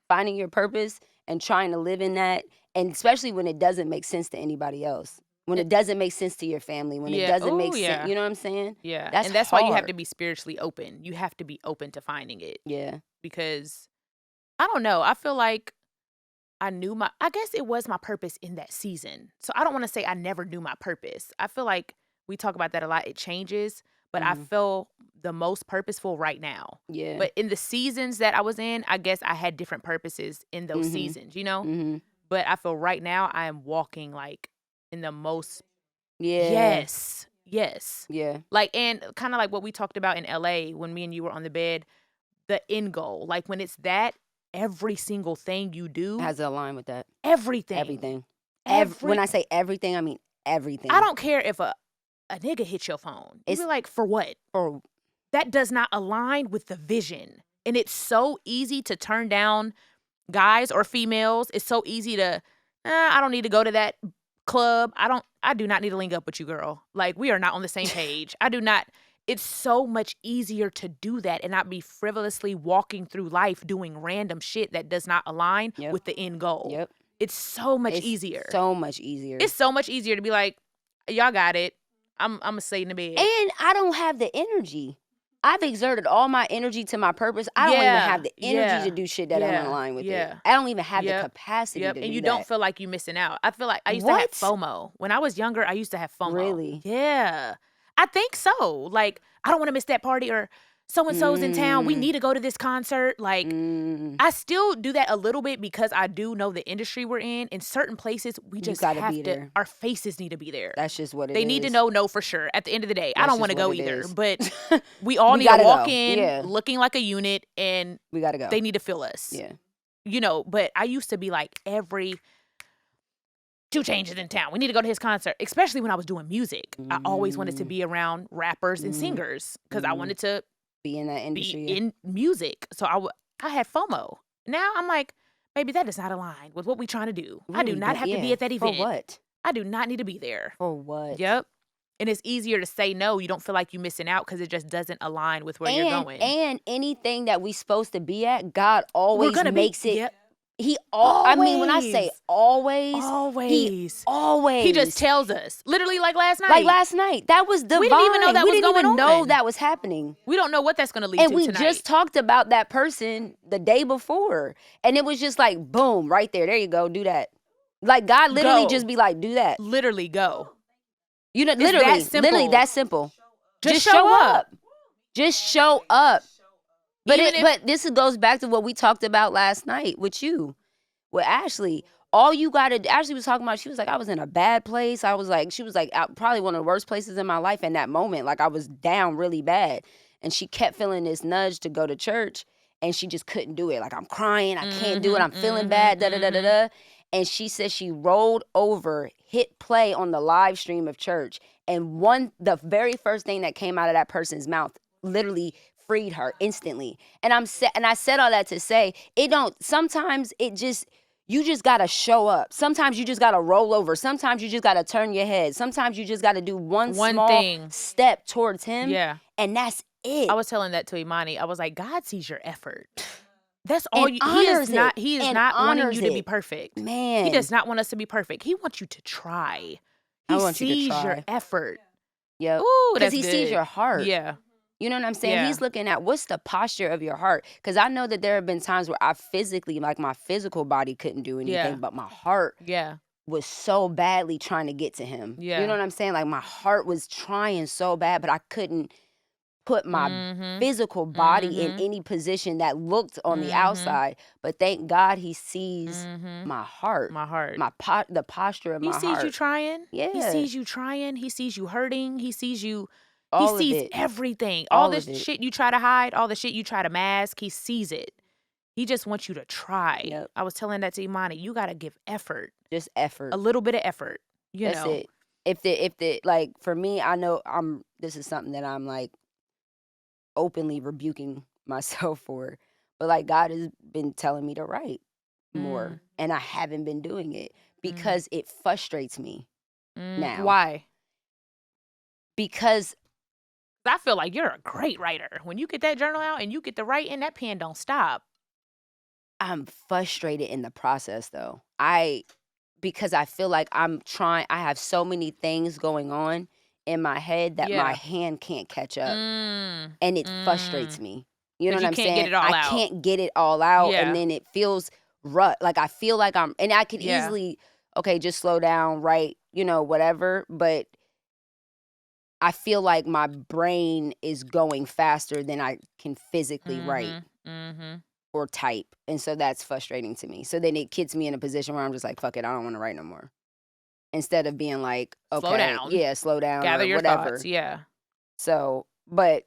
Finding your purpose and trying to live in that, and especially when it doesn't make sense to anybody else. When it doesn't make sense to your family, when it doesn't make sense, you know what I'm saying? Yeah. That's and that's hard. why you have to be spiritually open. You have to be open to finding it. Yeah. Because I don't know. I feel like I guess it was my purpose in that season. So I don't want to say I never knew my purpose. I feel like we talk about that a lot. It changes, but I feel the most purposeful right now. Yeah. But in the seasons that I was in, I guess I had different purposes in those seasons, you know? But I feel right now I am walking like in the most. Yes. Yeah. Like, and kind of like what we talked about in LA when me and you were on the bed, the end goal. Like when it's that, every single thing you do Has to align with that. Everything. When I say everything, I mean everything. I don't care if a nigga hits your phone. You be like, for what? Or that does not align with the vision. And it's so easy to turn down guys or females. It's so easy to, I don't need to go to that club. I do not need to link up with you, girl. Like, we are not on the same page. I do not. It's so much easier to do that and not be frivolously walking through life doing random shit that does not align with the end goal. Yep. It's so much easier. So much easier. It's so much easier to be like, y'all got it. I'm going to stay in the bed. And I don't have the energy. I've exerted all my energy to my purpose. I don't even have the energy to do shit that don't align with it. I don't even have the capacity to do that. And you don't feel like you're missing out. I feel like I used to have FOMO. When I was younger, I used to have FOMO. Really? Yeah. I think so. Like, I don't want to miss that party, or so-and-so's in town. We need to go to this concert. Like, I still do that a little bit because I do know the industry we're in. In certain places, we just have be to, there. our faces need to be there. That's just what it is. They need to know for sure. At the end of the day, I don't want to go either. is. But we all need to walk in looking like a unit, and we got to go. they need to feel us. Yeah. You know, but I used to be like, every 2 Chainz in town, we need to go to his concert, especially when I was doing music. I always wanted to be around rappers and singers because I wanted to be in that industry. Be in music. So I had FOMO. Now I'm like, baby, that does not align with what we're trying to do. Really, I do not have to be at that event. For what? I do not need to be there. For what? Yep. And it's easier to say no. You don't feel like you're missing out because it just doesn't align with where you're going. And anything that we supposed to be at, God always makes it. Yep. I mean, when I say always, he always. He just tells us. Literally, like last night. Like last night. That was divine. We didn't even know that was going on. We didn't even know that was happening. We don't know what that's going to lead to tonight. And we just talked about that person the day before. And it was just like, boom, right there. There you go. Do that. Like, God literally just be like, do that. Literally go. You know, It's literally that simple. Just show up. Just show up. But this goes back to what we talked about last night with you, with Ashley. Ashley was talking about, she was like, I was in a bad place. She was like, probably one of the worst places in my life in that moment. Like, I was down really bad. And she kept feeling this nudge to go to church, and she just couldn't do it. Like, I'm crying. I can't do it. I'm feeling bad, da-da-da-da-da. And she said she rolled over, hit play on the live stream of church, and the very first thing that came out of that person's mouth literally freed her instantly. And I said all that to say, sometimes you just gotta show up. Sometimes you just gotta roll over. Sometimes you just gotta turn your head. Sometimes you just gotta do one small thing. Step towards him. Yeah. And that's it. I was telling that to Imani. I was like, God sees your effort. That's all. And He is not wanting honors you to be it. perfect. Man. He does not want us to be perfect. He wants you to try. He sees your effort. Yep. Ooh, Because that's he good. sees your heart. Yeah. You know what I'm saying? Yeah. He's looking at what's the posture of your heart. Because I know that there have been times where I physically, like my physical body couldn't do anything, but my heart was so badly trying to get to him. Yeah. You know what I'm saying? Like my heart was trying so bad, but I couldn't put my physical body in any position that looked on the outside. But thank God he sees my heart. My heart. The posture of my heart. He sees you trying. Yeah. He sees you trying. He sees you hurting. He sees you. All he of sees it. everything. All All this of it. shit you try to hide, all the shit you try to mask, he sees it. He just wants you to try. Yep. I was telling that to Imani. You got to give effort. Just effort. A little bit of effort. That's it. If the like for me, I know this is something that I'm like openly rebuking myself for. But like God has been telling me to write more. And I haven't been doing it because it frustrates me now. Why? Because I feel like you're a great writer. When you get that journal out and you get to write and that pen don't stop. I'm frustrated in the process though. Because I feel like I have so many things going on in my head that my hand can't catch up. And it frustrates me. You know what I'm saying? Get it all I out. can't get it all out. And then it feels like I feel like and I could easily, okay, just slow down, write, whatever. But I feel like my brain is going faster than I can physically write or type. And so that's frustrating to me. So then it gets me in a position where I'm just like, fuck it, I don't want to write no more. Instead of being like, okay, slow down. Yeah, slow down. Gather or your whatever. thoughts. Yeah. So, but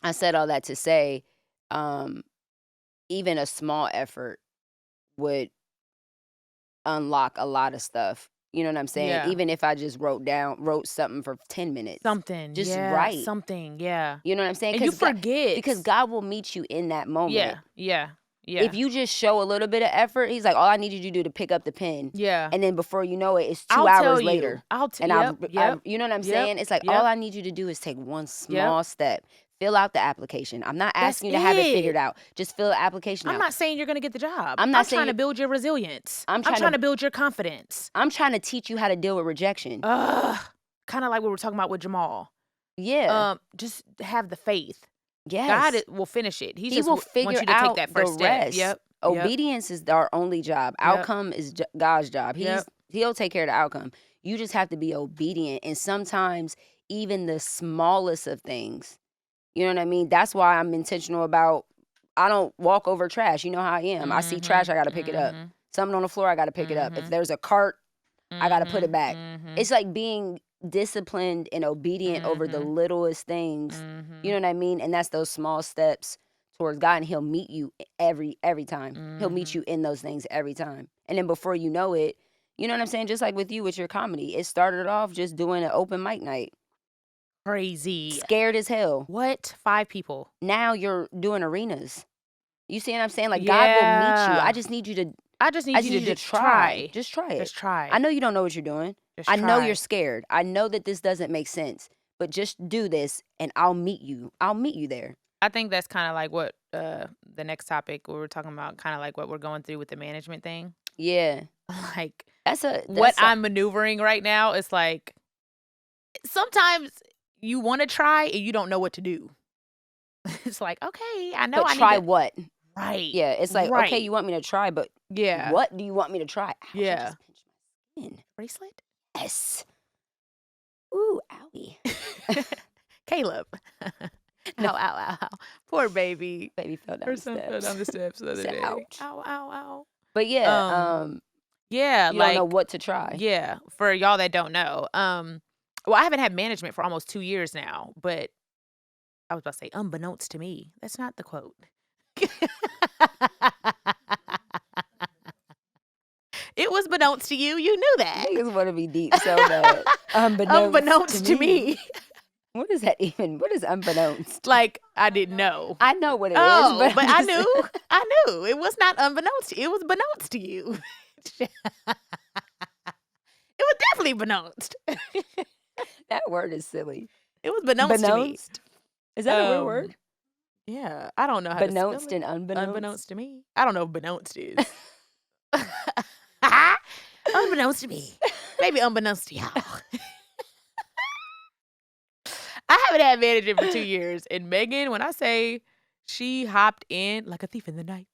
I said all that to say, even a small effort would unlock a lot of stuff. You know what I'm saying? Yeah. Even if I just wrote something for 10 minutes. Something. Just write. Something. Yeah. You know what I'm saying? And you forget. Because God will meet you in that moment. Yeah. If you just show a little bit of effort, he's like, all I need you to do to pick up the pen. Yeah. And then before you know it, it's 2 I'll hours tell you. later. You know what I'm saying? It's like, all I need you to do is take one small step. Fill out the application. I'm not asking you to have it figured out. Just fill the application out. I'm not saying you're going to get the job. I'm trying to build your resilience. I'm trying to build your confidence. I'm trying to teach you how to deal with rejection. Kind of like what we were talking about with Jamal. Yeah. Just have the faith. Yes. God will finish it. He just will figure wants you to out take that first the rest. step. Yep. Obedience is our only job. Outcome is God's job. He'll take care of the outcome. You just have to be obedient. And sometimes even the smallest of things, you know what I mean? That's why I'm intentional about, I don't walk over trash. You know how I am. I see trash, I got to pick it up. Something on the floor, I got to pick it up. If there's a cart, I got to put it back. It's like being disciplined and obedient over the littlest things. You know what I mean? And that's those small steps towards God, and he'll meet you every time. He'll meet you in those things every time. And then before you know it, you know what I'm saying? Just like with you with your comedy, it started off just doing an open mic night. Crazy. Scared as hell. What? 5 people. Now you're doing arenas. You see what I'm saying? Like God will meet you. I just need you to try. Just try it. Just try. I know you don't know what you're doing. I know you're scared. I know that this doesn't make sense. But just do this and I'll meet you. I'll meet you there. I think that's kind of like what the next topic we were talking about, kind of like what we're going through with the management thing. Yeah. Like what I'm maneuvering right now is like sometimes you want to try and you don't know what to do. It's like, okay, I know. But try what? Right. Yeah. It's like, okay, you want me to try, but what do you want me to try? Ouch, I just pinched my skin. Bracelet? Yes. Ooh, owie. Caleb. Ow. Poor baby. Baby fell down the steps. Fell down the steps the other day. Ouch. Ow. But yeah, you don't know what to try. Yeah, for y'all that don't know. Well, I haven't had management for almost 2 years now, but I was about to say, unbeknownst to me. That's not the quote. It was beknownst to you. You knew that. Niggas want to be deep so bad. Unbeknownst to me. What is that even? What is unbeknownst? Like, I didn't know. I know what it is, is. But I knew. I knew. It was not unbeknownst to you. It was beknownst to you. It was definitely beknownst. That word is silly. It was beknownst to me. Is that a real word? Yeah. I don't know how to spell it. Beknownst and unbeknownst? Unbeknownst to me. I don't know what beknownst is. Unbeknownst to me. Maybe unbeknownst to y'all. I haven't had management for 2 years. And Megan, when I say she hopped in like a thief in the night,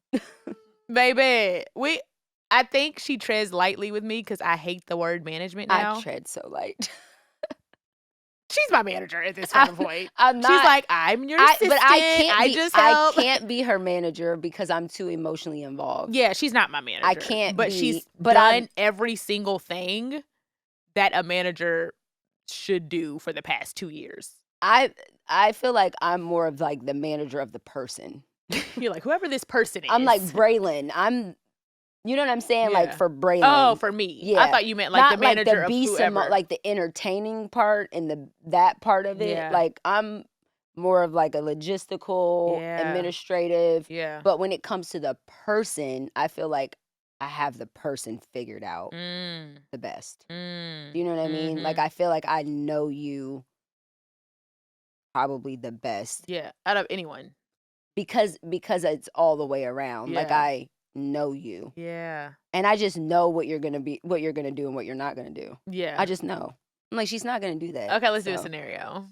baby, I think she treads lightly with me because I hate the word management now. I tread so light. She's my manager at this point. I'm not. She's like, I'm your assistant. But I can't be her manager because I'm too emotionally involved. Yeah, she's not my manager. I can't but be. She's done every single thing that a manager should do for the past 2 years. I feel like I'm more of like the manager of the person. You're like, whoever this person is. I'm like Braylon. You know what I'm saying? Yeah. Like for Braylon. Oh, for me. Yeah. I thought you meant like not the manager like of whoever. Like the entertaining part and that part of it. Yeah. Like I'm more of like a logistical, administrative. Yeah. But when it comes to the person, I feel like I have the person figured out the best. Do you know what I mean? Like I feel like I know you probably the best. Yeah, out of anyone. Because it's all the way around. Yeah. Like I know you. Yeah. And I just know what you're gonna do and what you're not gonna do. Yeah. I just know. I'm like, she's not gonna do that. Okay, let's do a scenario.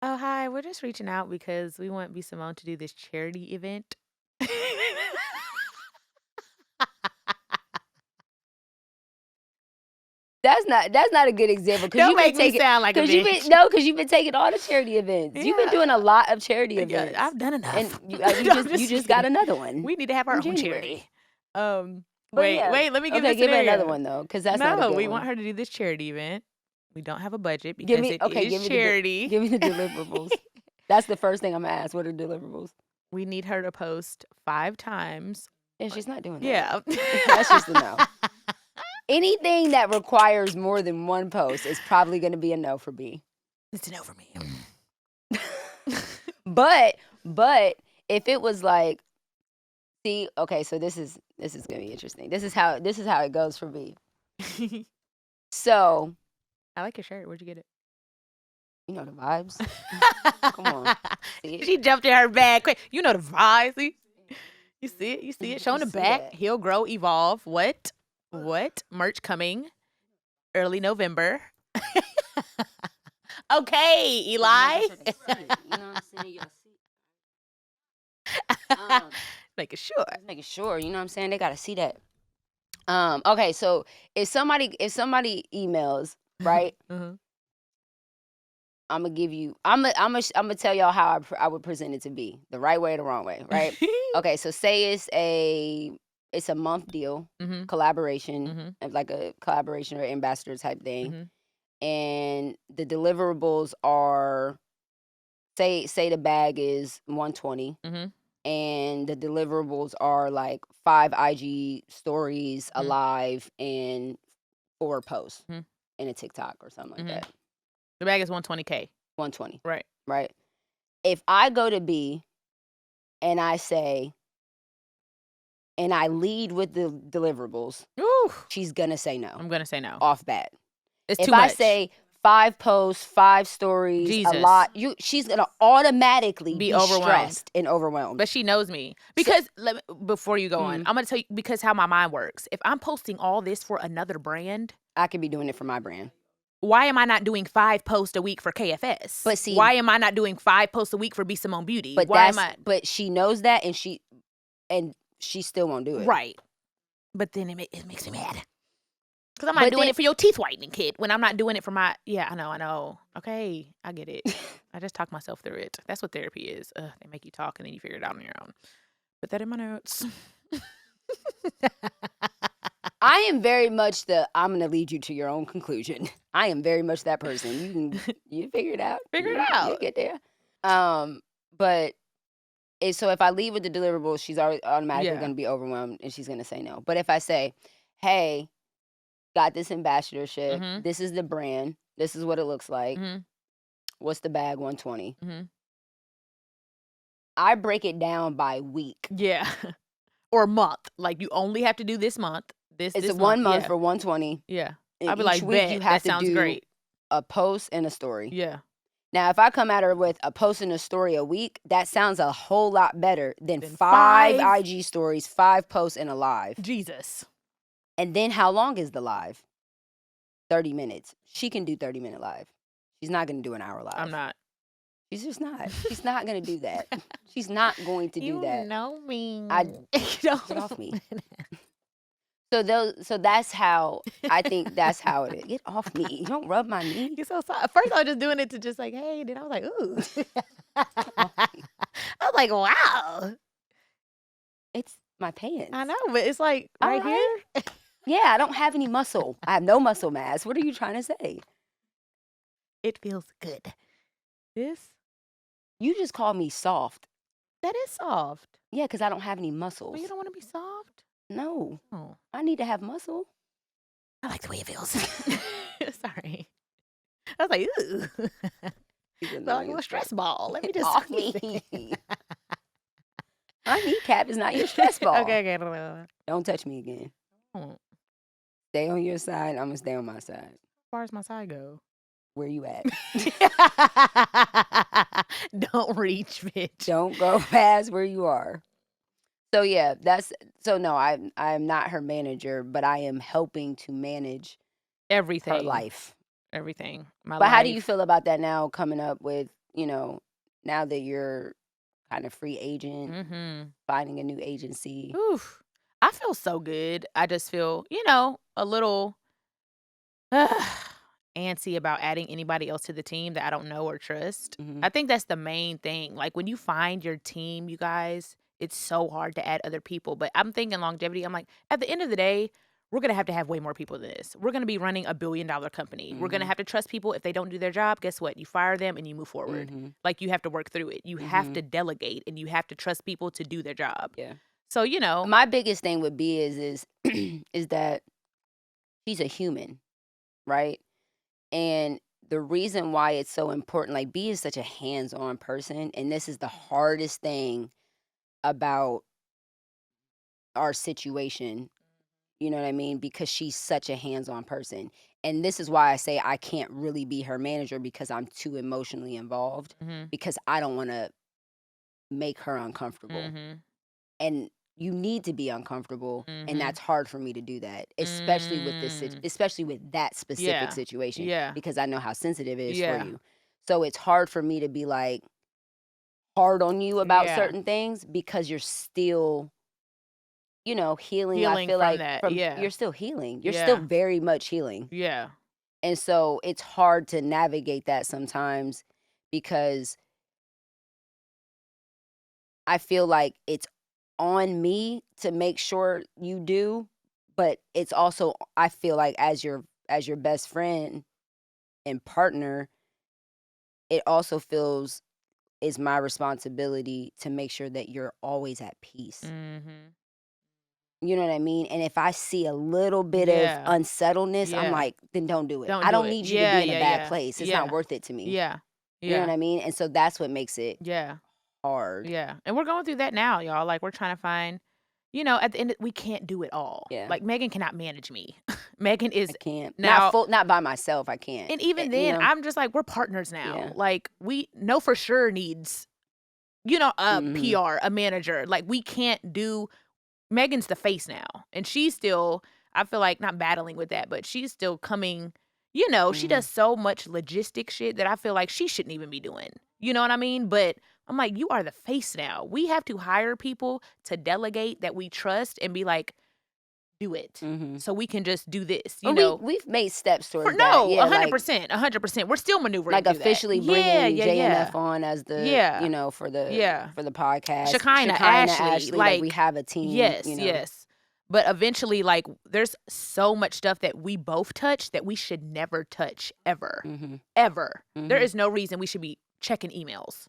Oh, hi. We're just reaching out because we want B.Simone to do this charity event. That's not a good example. Don't make me sound like a bitch. Because you've been taking all the charity events. Yeah. You've been doing a lot of charity events. I've done enough. And you just got another one. We need to have our own charity. Wait, let me give you a scenario. Give me another one though, because that's not a good we one. want her to do this charity event. We don't have a budget because it is charity. Give me the deliverables. That's the first thing I'm gonna ask. What are deliverables? We need her to post 5 times. And she's not doing that. Yeah. That's just a no. Anything that requires more than one post is probably going to be a no for B. It's a no for me. But if it was like, see, okay, so this is going to be interesting. This is how it goes for B. So, I like your shirt. Where'd you get it? You know the vibes. Come on. See she jumped in her bag quick. You know the vibes. See? You see it? You see it? Showing the back. That. Heal, grow, evolve. What? Merch coming early November. Okay, Eli. Making sure. Making sure. You know what I'm saying? They got to see that. Okay, so if somebody emails, right? I'm gonna tell y'all how I would present it to be the right way or the wrong way, right? Okay, so say it's a month deal, collaboration, like a collaboration or ambassador type thing, and the deliverables are say the bag is $120, and the deliverables are like 5 IG stories, a live, and 4 posts, and a TikTok or something like that. The bag is $120K. $120. Right. If I go to B and I say, and I lead with the deliverables, she's going to say no. I'm going to say no. Off bat. It's too much. If I say 5 posts, 5 stories, a lot, she's going to automatically be stressed and overwhelmed. But she knows me. Because, before you go on, I'm going to tell you, because how my mind works. If I'm posting all this for another brand, I could be doing it for my brand. Why am I not doing 5 posts a week for KFS? But see, why am I not doing 5 posts a week for B.Simone Beauty? But she knows that, and she still won't do it. Right. But then it makes me mad. Because I'm not doing it for your teeth whitening kit when I'm not doing it for my... Yeah, I know. Okay, I get it. I just talk myself through it. That's what therapy is. They make you talk and then you figure it out on your own. Put that in my notes. I am very much I'm going to lead you to your own conclusion. I am very much that person. You figure it out. You get there. But so if I leave with the deliverables, she's already automatically going to be overwhelmed and she's going to say no. But if I say, hey, got this ambassadorship. This is the brand. This is what it looks like. What's the bag? $120. I break it down by week. Yeah. Or month. Like you only have to do this month. It's 1 month for $120. Yeah. And I'd be like, week you have that sounds do great. A post and a story. Yeah. Now, if I come at her with a post and a story a week, that sounds a whole lot better than 5 IG stories, 5 posts, and a live. Jesus. And then how long is the live? 30 minutes. She can do 30-minute live. She's not going to do an hour live. I'm not. She's just not. She's not going to do that. She's not going to do that. You know me. Get off me. So that's how, I think that's how it is. Get off me. You don't rub my knee. You're so sorry. At first, I was just doing it to just like, hey. Then I was like, ooh. I was like, wow. It's my pants. I know, but it's like right here. Yeah, I don't have any muscle. I have no muscle mass. What are you trying to say? It feels good. This? You just called me soft. That is soft. Yeah, because I don't have any muscles. Well, you don't want to be soft? No. Oh. I need to have muscle. I like the way it feels. Sorry. I was like, ooh. It's like a stress ball. Let me just off me. My kneecap is not your stress ball. Okay. Don't touch me again. Oh. Stay on your side. I'm going to stay on my side. As far as my side go. Where you at? Don't reach, bitch. Don't go past where you are. So yeah, no, I'm not her manager, but I am helping to manage everything. Her life. Everything. But how do you feel about that now coming up with, now that you're kind of free agent, finding a new agency? Oof. I feel so good. I just feel, a little antsy about adding anybody else to the team that I don't know or trust. I think that's the main thing. Like when you find your team, you guys, it's so hard to add other people. But I'm thinking longevity. I'm like, at the end of the day, we're going to have way more people than this. We're going to be running $1 billion company. We're going to have to trust people. If they don't do their job, guess what? You fire them and you move forward. Like you have to work through it. You have to delegate and you have to trust people to do their job. Yeah. So, my biggest thing with B is that she's a human, right? And the reason why it's so important, like B is such a hands-on person, and this is the hardest thing about our situation, you know what I mean? Because she's such a hands-on person. And this is why I say I can't really be her manager because I'm too emotionally involved because I don't want to make her uncomfortable. And you need to be uncomfortable, and that's hard for me to do that, especially with that specific situation. Yeah. Because I know how sensitive it is for you. So it's hard for me to be like hard on you about certain things because you're still, healing. I feel like you're still healing. You're still very much healing. Yeah. And so it's hard to navigate that sometimes because I feel like it's on me to make sure you do, but it's also, I feel like as your best friend and partner, it also feels is my responsibility to make sure that you're always at peace. You know what I mean? And if I see a little bit of unsettledness, I'm like, then don't do it. I don't need you to be in a bad place. It's not worth it to me. Yeah. You know what I mean? And so that's what makes it hard. Yeah. And we're going through that now, y'all. Like we're trying to find, at the end, we can't do it all. Yeah. Like Megan cannot manage me. Megan is. I can't. Now, not by myself. I can't. And even then, I'm just like, we're partners now. Yeah. Like we know for sure needs, a PR, a manager. Like we can't do, Megan's the face now. And she's still, I feel like not battling with that, but she's still coming, she does so much logistic shit that I feel like she shouldn't even be doing. You know what I mean? But I'm like, you are the face now. We have to hire people to delegate that we trust and be like, do it. So we can just do this. We've made steps towards that. No, 100%. 100%. We're still maneuvering. Like officially bringing JNF on as the, for the podcast. Shekinah, Ashley. Like we have a team. Yes. But eventually, like, there's so much stuff that we both touch that we should never touch ever. Ever. There is no reason we should be checking emails.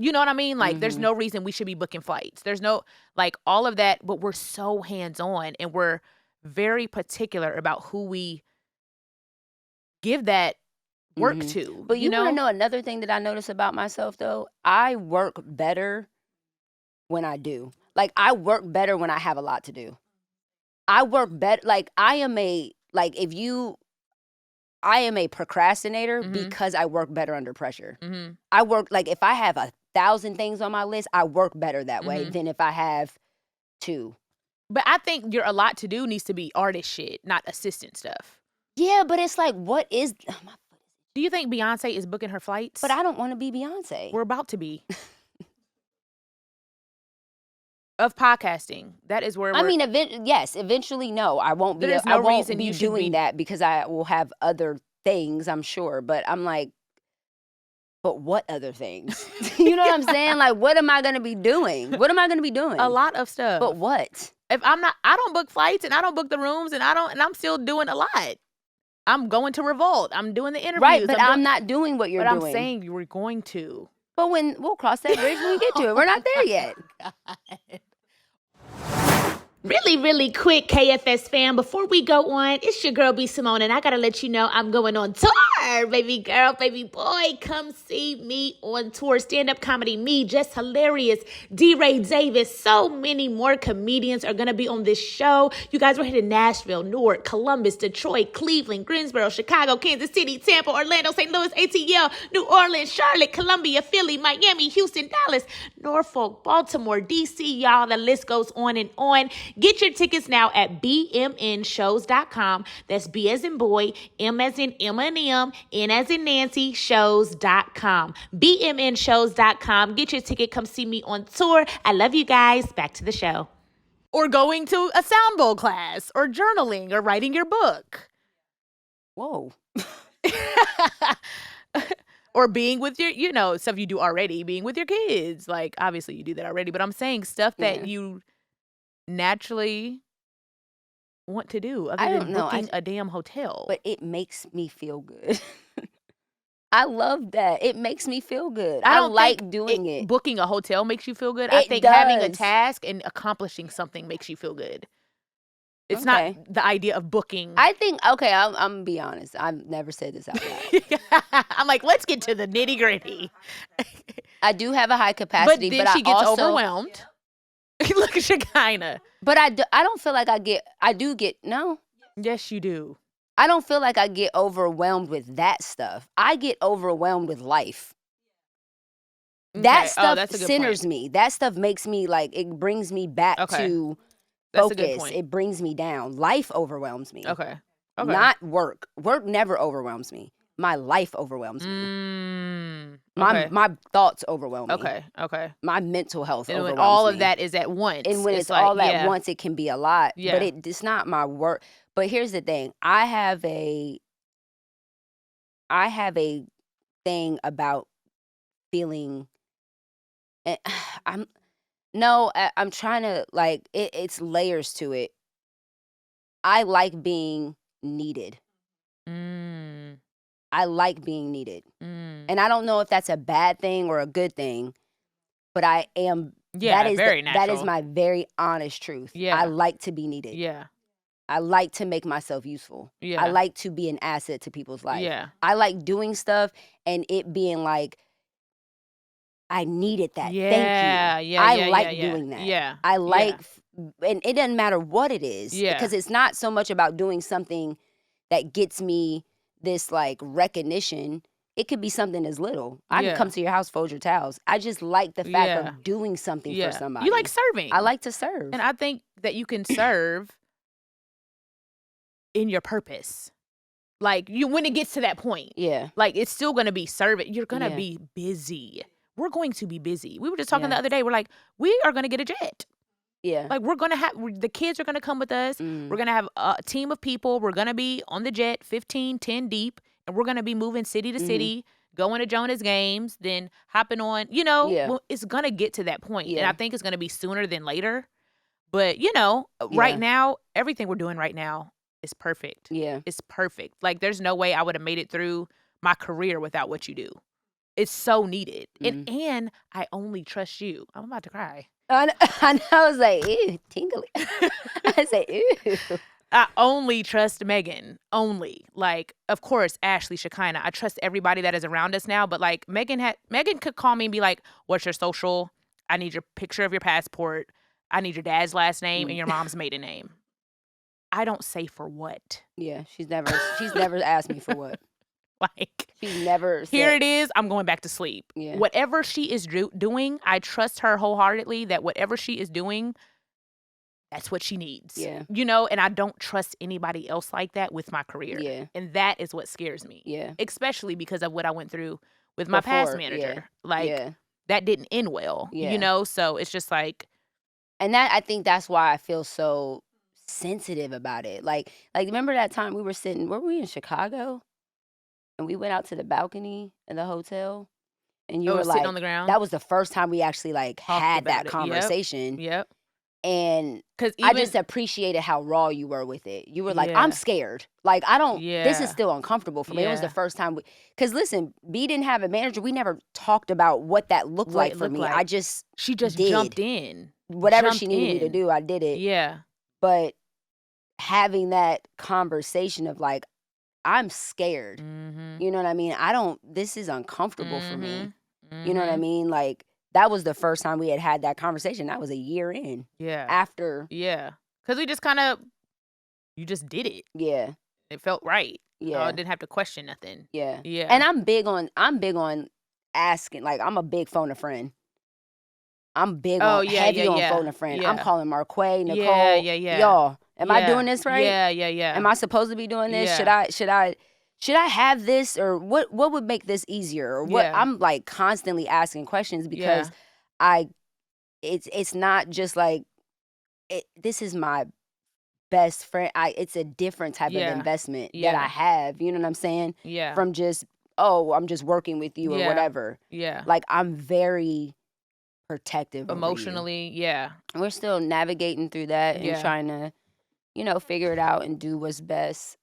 You know what I mean? Like, there's no reason we should be booking flights. There's no, like, all of that. But we're so hands-on and we're very particular about who we give that work to. But you want to know another thing that I notice about myself, though? I work better when I do. Like, I work better when I have a lot to do. I work better. Like, I am a procrastinator because I work better under pressure. I work, like, if I have 1,000 things on my list, I work better that way than if I have 2. But I think your a lot to do needs to be artist shit, not assistant stuff. Yeah, but it's like, what is, my foot is Do you think Beyonce is booking her flights? But I don't want to be Beyonce. We're about to be. Of podcasting. That is where we're... I mean, eventually, no. I won't be, There's no I won't reason be you should doing be... that because I will have other things, I'm sure. But I'm like, but what other things? You know what I'm saying? Like, what am I going to be doing? What am I going to be doing? A lot of stuff. But what? If I'm not, I don't book flights and I don't book the rooms and I'm still doing a lot. I'm going to Revolt. I'm doing the interviews. Right, but I'm not doing what you're doing. But I'm saying you were going to. But we'll cross that bridge when we get to it. We're not there yet. God. Really, really quick, KFS fam, before we go on, it's your girl B.Simone, and I gotta let you know I'm going on tour, baby girl, baby boy. Come see me on tour. Stand-up comedy, me, Just Hilarious, D-Ray Davis. So many more comedians are gonna be on this show. You guys, we're hitting Nashville, Newark, Columbus, Detroit, Cleveland, Greensboro, Chicago, Kansas City, Tampa, Orlando, St. Louis, ATL, New Orleans, Charlotte, Columbia, Philly, Miami, Houston, Dallas, Norfolk, Baltimore, DC, y'all. The list goes on and on. Get your tickets now at bmnshows.com. That's B as in boy, M as in Emma and M, N as in Nancy, shows.com. bmnshows.com. Get your ticket. Come see me on tour. I love you guys. Back to the show. Or going to a sound bowl class or journaling or writing your book. Whoa. Or being with your, stuff you do already, being with your kids. Like, obviously you do that already, but I'm saying stuff that you naturally want to do other than booking a damn hotel. But it makes me feel good. I love that. It makes me feel good. I like doing it. Booking a hotel makes you feel good. I think having a task and accomplishing something makes you feel good. It's not the idea of booking. I think, I'm going to be honest. I've never said this out loud. I'm like, let's get to the nitty gritty. I do have a high capacity, but then she gets overwhelmed. Look at Shekinah. But I don't feel like no. Yes, you do. I don't feel like I get overwhelmed with that stuff. I get overwhelmed with life. Okay. That stuff centers me. That stuff makes me it brings me back to focus. That's a good point. It brings me down. Life overwhelms me. Okay. Not work. Work never overwhelms me. My life overwhelms me. My thoughts overwhelm me. Okay. My mental health overwhelms me. And when all of that is at once. And when it's all at once, it can be a lot. Yeah. But it's not my work. But here's the thing. I have a thing about feeling. I'm trying to it's layers to it. I like being needed. I like being needed. And I don't know if that's a bad thing or a good thing, but I am. Yeah, that is my very honest truth. Yeah. I like to be needed. Yeah. I like to make myself useful. Yeah. I like to be an asset to people's life. Yeah. I like doing stuff and it being like, I needed that. Yeah. Thank you. I like doing that. Yeah. I like, and it doesn't matter what it is. Yeah. Because it's not so much about doing something that gets me this recognition. It could be something as little. I can come to your house, fold your towels. I just like the fact of doing something for somebody. You like serving. I like to serve. And I think that you can serve in your purpose. When it gets to that point. Yeah. It's still going to be serving. You're going to be busy. We're going to be busy. We were just talking the other day. We're like, we are going to get a jet. Yeah. We're going to have, the kids are going to come with us. We're going to have a team of people. We're going to be on the jet, 10 deep. And we're going to be moving city to city, going to Jonah's games, then hopping on, it's going to get to that point. Yeah. And I think it's going to be sooner than later. But, right now, everything we're doing right now is perfect. Yeah. It's perfect. There's no way I would have made it through my career without what you do. It's so needed. And I only trust you. I'm about to cry. I was like, ew, tingly. I say, ew. I only trust Megan. Only. Of course, Ashley, Shekinah. I trust everybody that is around us now. But Megan could call me and be like, what's your social? I need your picture of your passport. I need your dad's last name and your mom's maiden name. I don't say for what. Yeah, she's never asked me for what. She never said, here it is, I'm going back to sleep. Yeah. Whatever she is doing, I trust her wholeheartedly that whatever she is doing, that's what she needs. Yeah. You know, and I don't trust anybody else like that with my career. Yeah. And that is what scares me. Yeah. Especially because of what I went through with my past manager. Like, that didn't end well, you know? So it's just like. And I think that's why I feel so sensitive about it. Like remember that time we were we in Chicago? And we went out to the balcony in the hotel. And you were like, sitting on the ground? That was the first time we actually like had that conversation. Yep. And I just appreciated how raw you were with it. You were like, I'm scared. Like, I don't, this is still uncomfortable for me. It was the first time. Because listen, B didn't have a manager. We never talked about what that looked like for me. She just jumped in. Whatever she needed me to do, I did it. Yeah. But having that conversation of like, I'm scared. Mm-hmm. You know what I mean? This is uncomfortable for me. Mm-hmm. You know what I mean? Like, that was the first time we had that conversation. That was a year in. Yeah. After. Yeah. Because we just you just did it. Yeah. It felt right. Yeah. I didn't have to question nothing. Yeah. Yeah. And I'm big on asking. Like, I'm a big phone a friend. I'm big on heavy on phone a friend. Yeah. I'm calling Marquay, Nicole. Yeah. Y'all, am I doing this right? Yeah. Am I supposed to be doing this? Yeah. Should I have this, or what would make this easier? Or what? I'm like constantly asking questions because it's not just like this is my best friend. It's a different type of investment that I have. You know what I'm saying? Yeah. From just I'm just working with you or whatever. Yeah. Like, I'm very protective emotionally. Yeah. And we're still navigating through that and trying to, figure it out and do what's best.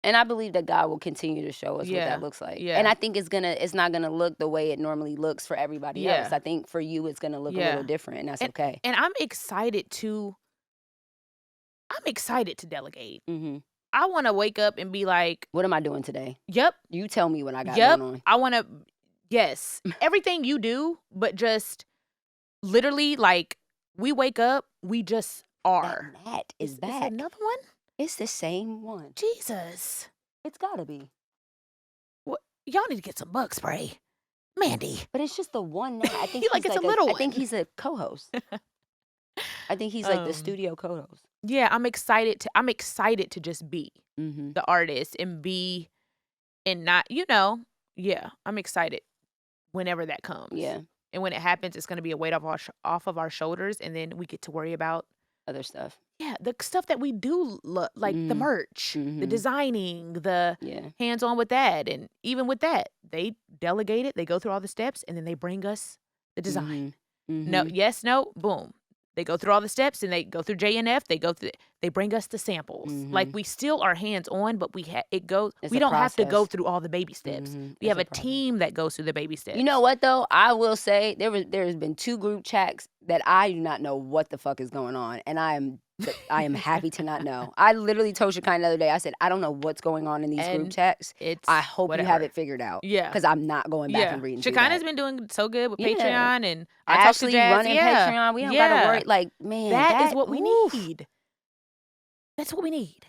And I believe that God will continue to show us what that looks like. Yeah. And I think it's not gonna look the way it normally looks for everybody else. I think for you it's gonna look a little different, and that's okay. And I'm excited to delegate. Mm-hmm. I want to wake up and be like, what am I doing today? Yep. You tell me what I got going on. I want to, everything you do, but just literally like we wake up, we just are. That is back. Is it another one? It's the same one. Jesus. It's gotta be. What? Y'all need to get some bug spray. Mandy. But it's just the one now. I think it's a little one. I think he's a co-host. I think he's like the studio co-host. Yeah, I'm excited to just be the artist and be and not, I'm excited whenever that comes. Yeah. And when it happens, it's going to be a weight off of our shoulders, and then we get to worry about other stuff. Yeah, the stuff that we do, like the merch, the designing, the hands-on with that. And even with that, they delegate it. They go through all the steps, and then they bring us the design. No, yes, no, boom. They go through all the steps, and they go through JNF. They bring us the samples. Like, we still are hands-on, but we don't have to go through all the baby steps. We have a team that goes through the baby steps. You know what, though? I will say there's been 2 group chats that I do not know what the fuck is going on, and I am happy to not know. I literally told Shekinah the other day, I said, I don't know what's going on in these group chats. I hope you have it figured out. Yeah. Because I'm not going back and reading Shekinah's been doing so good with Patreon, and I actually running Patreon. We don't got to worry. Like, man. That is what we need. That's what we need.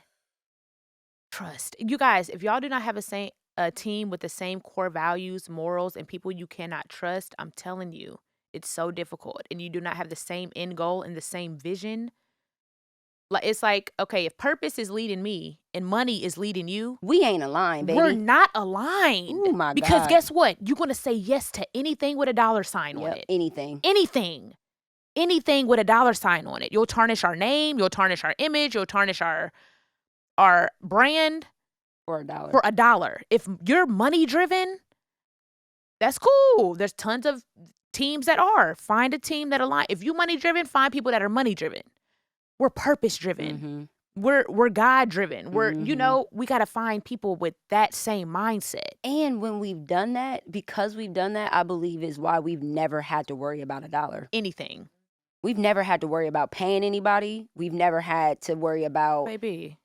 Trust. You guys, if y'all do not have a team with the same core values, morals, and people you cannot trust, I'm telling you, it's so difficult. And you do not have the same end goal and the same vision. Like, it's like, okay, if purpose is leading me and money is leading you, we ain't aligned, baby. We're not aligned. Oh my God. Because guess what? You're going to say yes to anything with a dollar sign on it. Anything with a dollar sign on it. You'll tarnish our name. You'll tarnish our image. You'll tarnish our brand for $1. For $1. If you're money driven, that's cool. There's tons of teams that are. Find a team that align. If you money driven, find people that are money driven. We're purpose driven. We're God driven. We got to find people with that same mindset. And when we've done that, I believe is why we've never had to worry about $1. Anything. We've never had to worry about paying anybody. We've never had to worry about. Baby.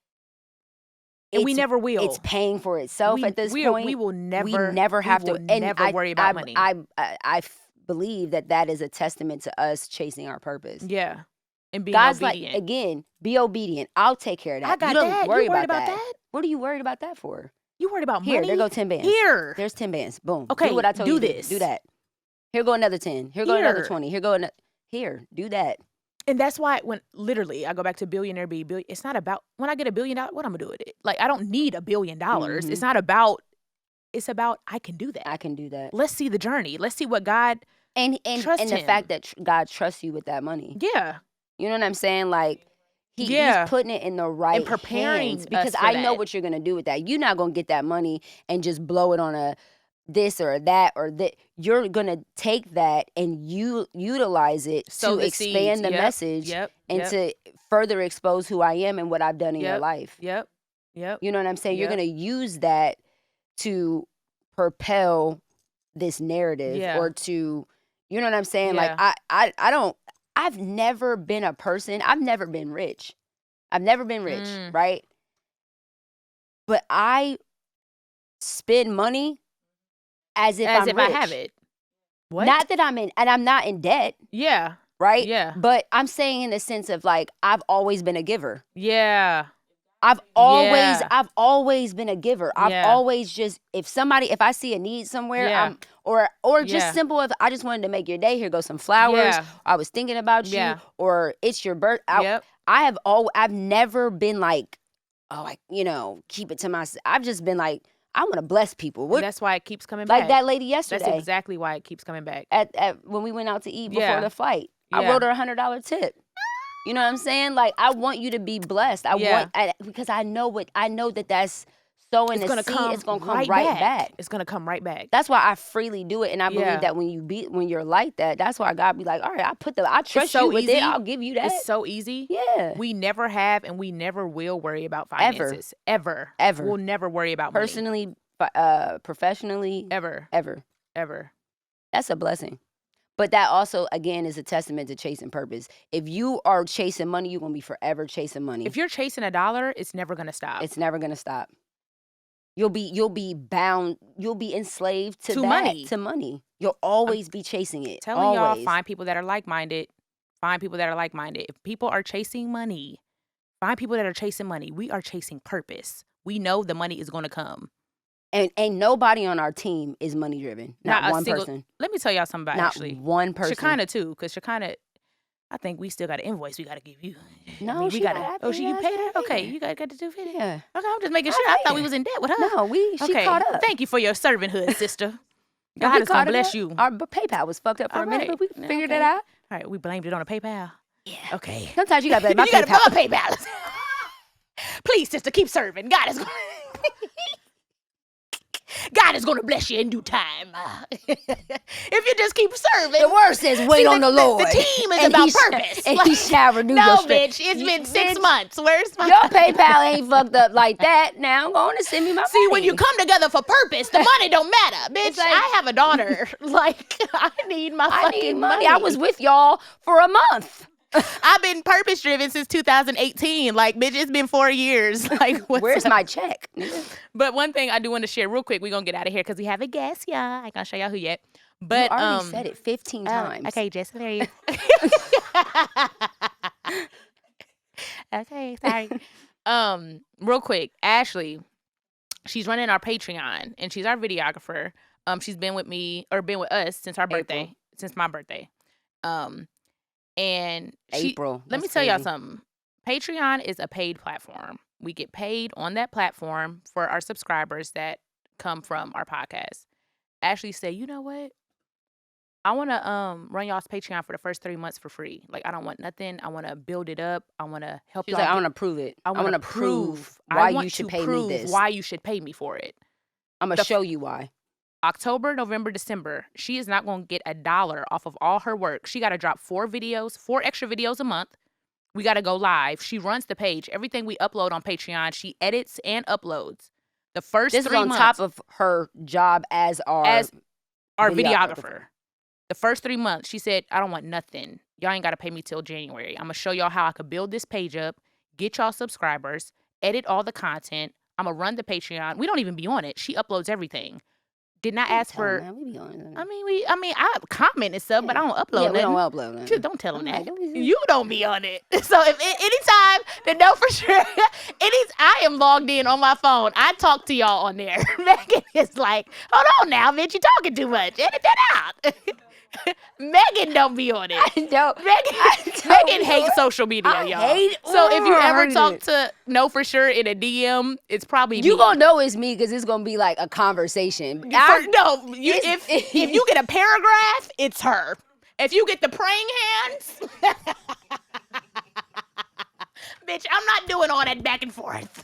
And we never will. It's paying for itself at this point. We will never. We never have to. Never worry about money. I believe that is a testament to us chasing our purpose. Yeah. And being God's obedient. like, again, be obedient. I'll take care of that. I got you don't that. worry You worried about that. What are you worried about that for? You worried about money? Here, there go 10 bands. Here. There's 10 bands. Boom. Okay, do what I told you this. Do that. Here go another 10. Here go another 20. Here go another. Here, do that. And that's why when literally I go back to billionaire it's not about when I get $1 billion, what I'm gonna do with it. Like I don't need $1 billion. Mhm. It's not about. It's about I can do that. I can do that. Let's see the journey. Let's see what God And trust the him. fact that God trusts you with that money. Yeah. You know what I'm saying? Like he's putting it in the right and preparing hands, because us for I know that. what you're gonna do with that. You're not gonna get that money and just blow it on a this or that or that. You're gonna take that and you utilize it Sow to the expand seeds. the Yep. message Yep. and Yep. to further expose who I am and what I've done in your Yep. life. Yep. Yep. You know what I'm saying? You're Yep. gonna use that to propel this narrative Yeah. or to, you know what I'm saying? Yeah. Like I've never been a person. I've never been rich. I've never been rich, right? But I spend money as if I'm rich. I have it. What? Not that I'm not in debt, Yeah. right? Yeah. But I'm saying in the sense of like I've always been a giver. Yeah. I've always been a giver. I've Yeah. always just if I see a need somewhere, Yeah. or just Yeah. simple if I just wanted to make your day, here goes some flowers. Yeah. I was thinking about you, Yeah. or it's your birthday. Yep. I've never been like, keep it to myself. I've just been like, I want to bless people. And that's why it keeps coming like back. that lady yesterday. That's exactly why it keeps coming back. At when we went out to eat before Yeah. the flight. I Yeah. wrote her $100 tip. You know what I'm saying? Like I want you to be blessed. Because I know that's sowing the seed. It's gonna come right back. It's gonna come right back. That's why I freely do it, and I believe that when you're like that, that's why God be like, all right, I trust so you with easy. it. I'll give you that. It's so easy. Yeah. We never have and we never will worry about finances. Ever. We'll never worry about money. Personally, professionally, Ever. ever. That's a blessing. But that also, again, is a testament to chasing purpose. If you are chasing money, you're going to be forever chasing money. If you're chasing $1, it's never going to stop. It's never going to stop. You'll be bound. You'll be enslaved to money. To money. You'll always be chasing it. Telling y'all, always. find people that are like-minded. Find people that are like-minded. If people are chasing money, find people that are chasing money. We are chasing purpose. We know the money is going to come. And nobody on our team is money driven. Not one person. Let me tell y'all something about Not actually. one person. Shekinah too, because Shekinah, I think we still got an invoice we got to give you. No, we got to. Oh, you paid her? Okay, you got the $250. Yeah. Okay, I'm just making sure. I thought we was in debt with her. No, she caught up. Thank you for your servanthood, sister. God is gonna bless you. Our PayPal was fucked up for a minute, but we figured it out. All right, we blamed it on a PayPal. Yeah. Okay. Sometimes you got to blame my you PayPal. got to blame PayPal. Please, sister, keep serving. God is going to bless you in due time. If you just keep serving. The word says, wait on the Lord. The team is about purpose. And he shall renew your No, strength. bitch, it's been 6 months. Where's my... Your PayPal ain't fucked up like that. Now go on and send me my See, money. when you come together for purpose, the money don't matter. Bitch, like- I have a daughter. Like, I need my fucking money. I was with y'all for a month. I've been purpose driven since 2018. Like, bitch, it's been 4 years. Like, where's my check? But one thing I do want to share real quick, we're going to get out of here because we have a guest, y'all. I ain't going to show y'all who yet. But you already said it 15 times. Okay, Jess, there you Okay, sorry. Real quick, Ashley, she's running our Patreon and she's our videographer. She's been with us since our birthday, since my birthday. And April. Let me tell y'all something. Patreon is a paid platform. We get paid on that platform for our subscribers that come from our podcast. Ashley said, you know what? I want to run y'all's Patreon for the first 3 months for free. Like, I don't want nothing. I want to build it up. I want to help y'all. She's like, I want to prove it. I want to prove why you should pay me this. Why you should pay me for it. I'm going to show you why. October, November, December, she is not going to get $1 off of all her work. She got to drop 4 extra videos a month. We got to go live. She runs the page. Everything we upload on Patreon, she edits and uploads. The first 3 months. This is on top of her job as our videographer. The first 3 months, she said, I don't want nothing. Y'all ain't got to pay me till January. I'm going to show y'all how I could build this page up, get y'all subscribers, edit all the content. I'm going to run the Patreon. We don't even be on it. She uploads everything. Did not ask for. We be on it. I comment and stuff, but I don't upload. Yeah, we don't upload nothing. Just don't tell them that. You don't be on it. So if anytime, then know for sure. I am logged in on my phone. I talk to y'all on there. Megan is like, hold on now, bitch, you talking too much. Edit that out. Megan don't be on it. Megan hates social media, y'all. So if you ever talk to Know For Sure in a DM, it's probably you me. gonna know it's me because it's gonna be like a conversation. If you get a paragraph, it's her. If you get the praying hands, bitch, I'm not doing all that back and forth.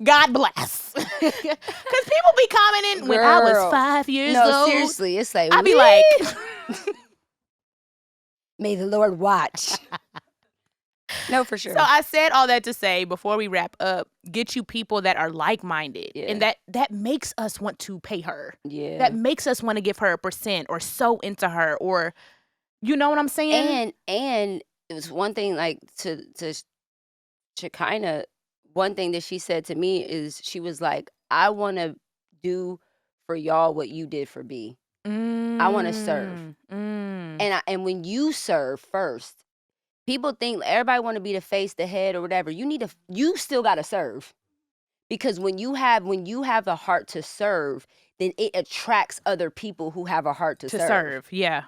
God bless. Because people be commenting when I was 5 years old. No, seriously, it's like I be like, may the Lord watch. No, for sure. So I said all that to say, before we wrap up, get you people that are like-minded. Yeah. And that makes us want to pay her. Yeah. That makes us want to give her 1% or sew into her, or, you know what I'm saying? And it was one thing, like, to Shekinah, one thing that she said to me is, she was like, I want to do for y'all what you did for B. I want to serve. And when you serve first, people think everybody want to be the face, the head, or whatever. You still got to serve, because when you have a heart to serve, then it attracts other people who have a heart to serve. Yeah.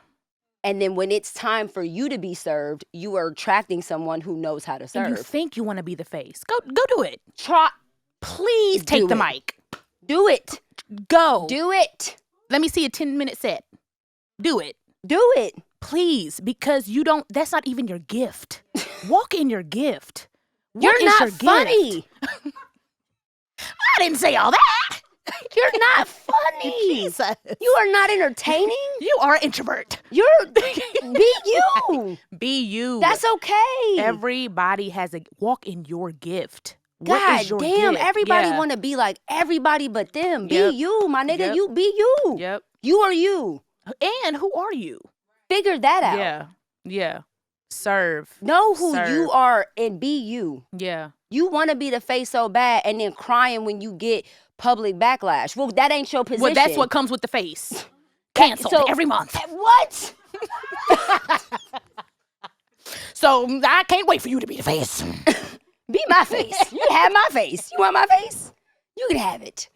And then when it's time for you to be served, you are attracting someone who knows how to serve. And you think you want to be the face. Go do it. Please take the mic. Do it. Go. Do it. Let me see a 10-minute set. Do it. Do it. Please, because that's not even your gift. Walk in your gift. You're not funny. I didn't say all that. You're not funny. Jesus. You are not entertaining. You are an introvert. Be you. Be you. That's okay. Everybody has walk in your gift. God damn, everybody want to be like everybody but them. Be you, my nigga. Yep. You be you. Yep. You are you. And who are you? Figure that out. Yeah. Yeah. Serve. Know who you are and be you. Yeah. You want to be the face so bad and then crying when you get public backlash. Well, that ain't your position. Well, that's what comes with the face. Canceled every month. What? So I can't wait for you to be the face. Be my face. You can have my face. You want my face? You can have it.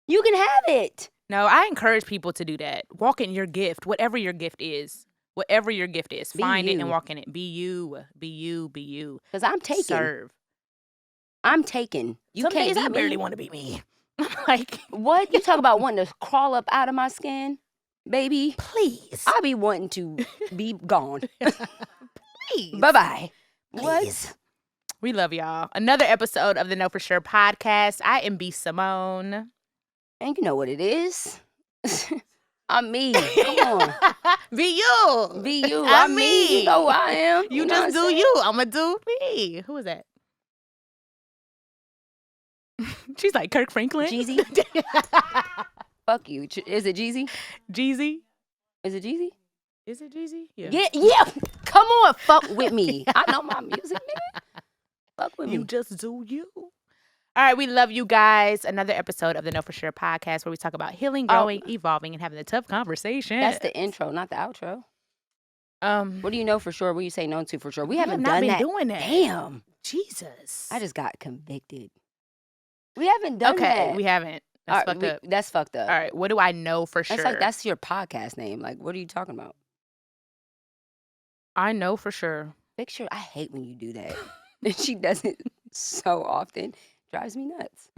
You can have it. No, I encourage people to do that. Walk in your gift, whatever your gift is. Whatever your gift is. Find it and walk in it. Be you. Be you. Be you. Because I'm taken. Serve. I'm taken. Some days I barely want to be me. Like, what? You talk about wanting to crawl up out of my skin? Baby. Please. I be wanting to be gone. Please. Bye-bye. Please. What? We love y'all. Another episode of the Know For Sure podcast. I am B.Simone. And you know what it is. I'm me. Come on. Be you. Be you. I'm me. You know who I am. You just do you. I'm going to do me. Who is that? She's like Kirk Franklin. Jeezy. Fuck you. Is it Jeezy? Jeezy. Is it Jeezy? Is it Jeezy? Yeah. Come on. Fuck with me. I know my music, nigga. Fuck with me. You just do you. All right, we love you guys. Another episode of the Know For Sure podcast where we talk about healing, growing, evolving, and having a tough conversation. That's the intro, not the outro. What do you know for sure? What do you say no to for sure? We haven't not done been that. doing that. Damn. Jesus. I just got convicted. We haven't done that. Okay, we haven't. That's fucked up. That's fucked up. All right, what do I know for sure? That's your podcast name. Like, what are you talking about? I know for sure. Make sure. I hate when you do that. And she does it so often. Drives me nuts.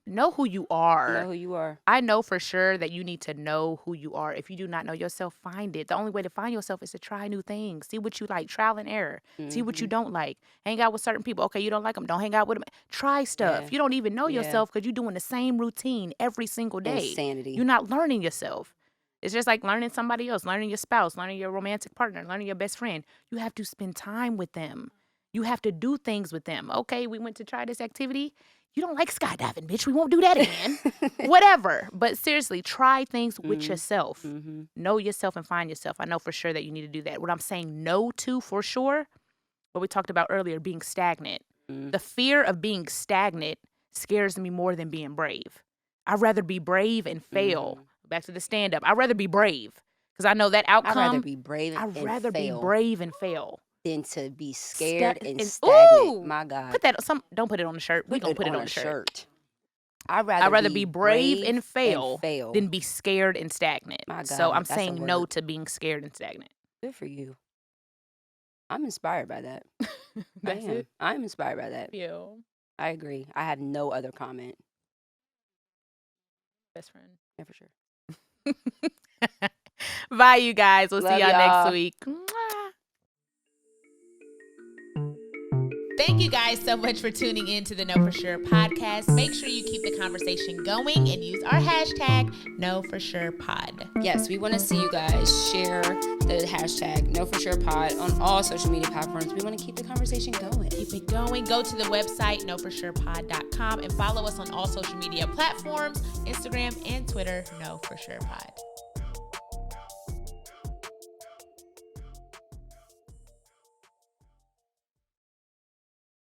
Know who you are. Know who you are. I know for sure that you need to know who you are. If you do not know yourself, find it. The only way to find yourself is to try new things. See what you like. Trial and error. See what you don't like. Hang out with certain people. Okay, you don't like them. Don't hang out with them. Try stuff. Yeah. You don't even know yourself because you're doing the same routine every single day. Insanity. You're not learning yourself. It's just like learning somebody else, learning your spouse, learning your romantic partner, learning your best friend. You have to spend time with them. You have to do things with them. Okay, we went to try this activity. You don't like skydiving, bitch. We won't do that again. Whatever. But seriously, try things with yourself. Know yourself and find yourself. I know for sure that you need to do that. What I'm saying no to for sure, what we talked about earlier, being stagnant. The fear of being stagnant scares me more than being brave. I'd rather be brave and fail. Back to the stand-up. I'd rather be brave because I know that outcome. I'd rather be brave and fail. I'd rather be brave and fail. Than to be scared and stagnant. Ooh, my God. Put that. Don't put it on the shirt. We're going to put it on the shirt. I'd rather be brave and fail, fail than be scared and stagnant. My God, so I'm that's a saying no word. to being scared and stagnant. Good for you. I'm inspired by that. That's it. I'm inspired by that. Yeah. I agree. I have no other comment. Best friend. Yeah, for sure. Bye, you guys. We'll Love see y'all y'all. next week. Thank you guys so much for tuning in to the Know For Sure podcast. Make sure you keep the conversation going and use our hashtag KnowForSurePod. Yes, we want to see you guys share the hashtag KnowForSurePod on all social media platforms. We want to keep the conversation going. Keep it going. Go to the website, KnowForSurePod.com, and follow us on all social media platforms, Instagram and Twitter, KnowForSurePod.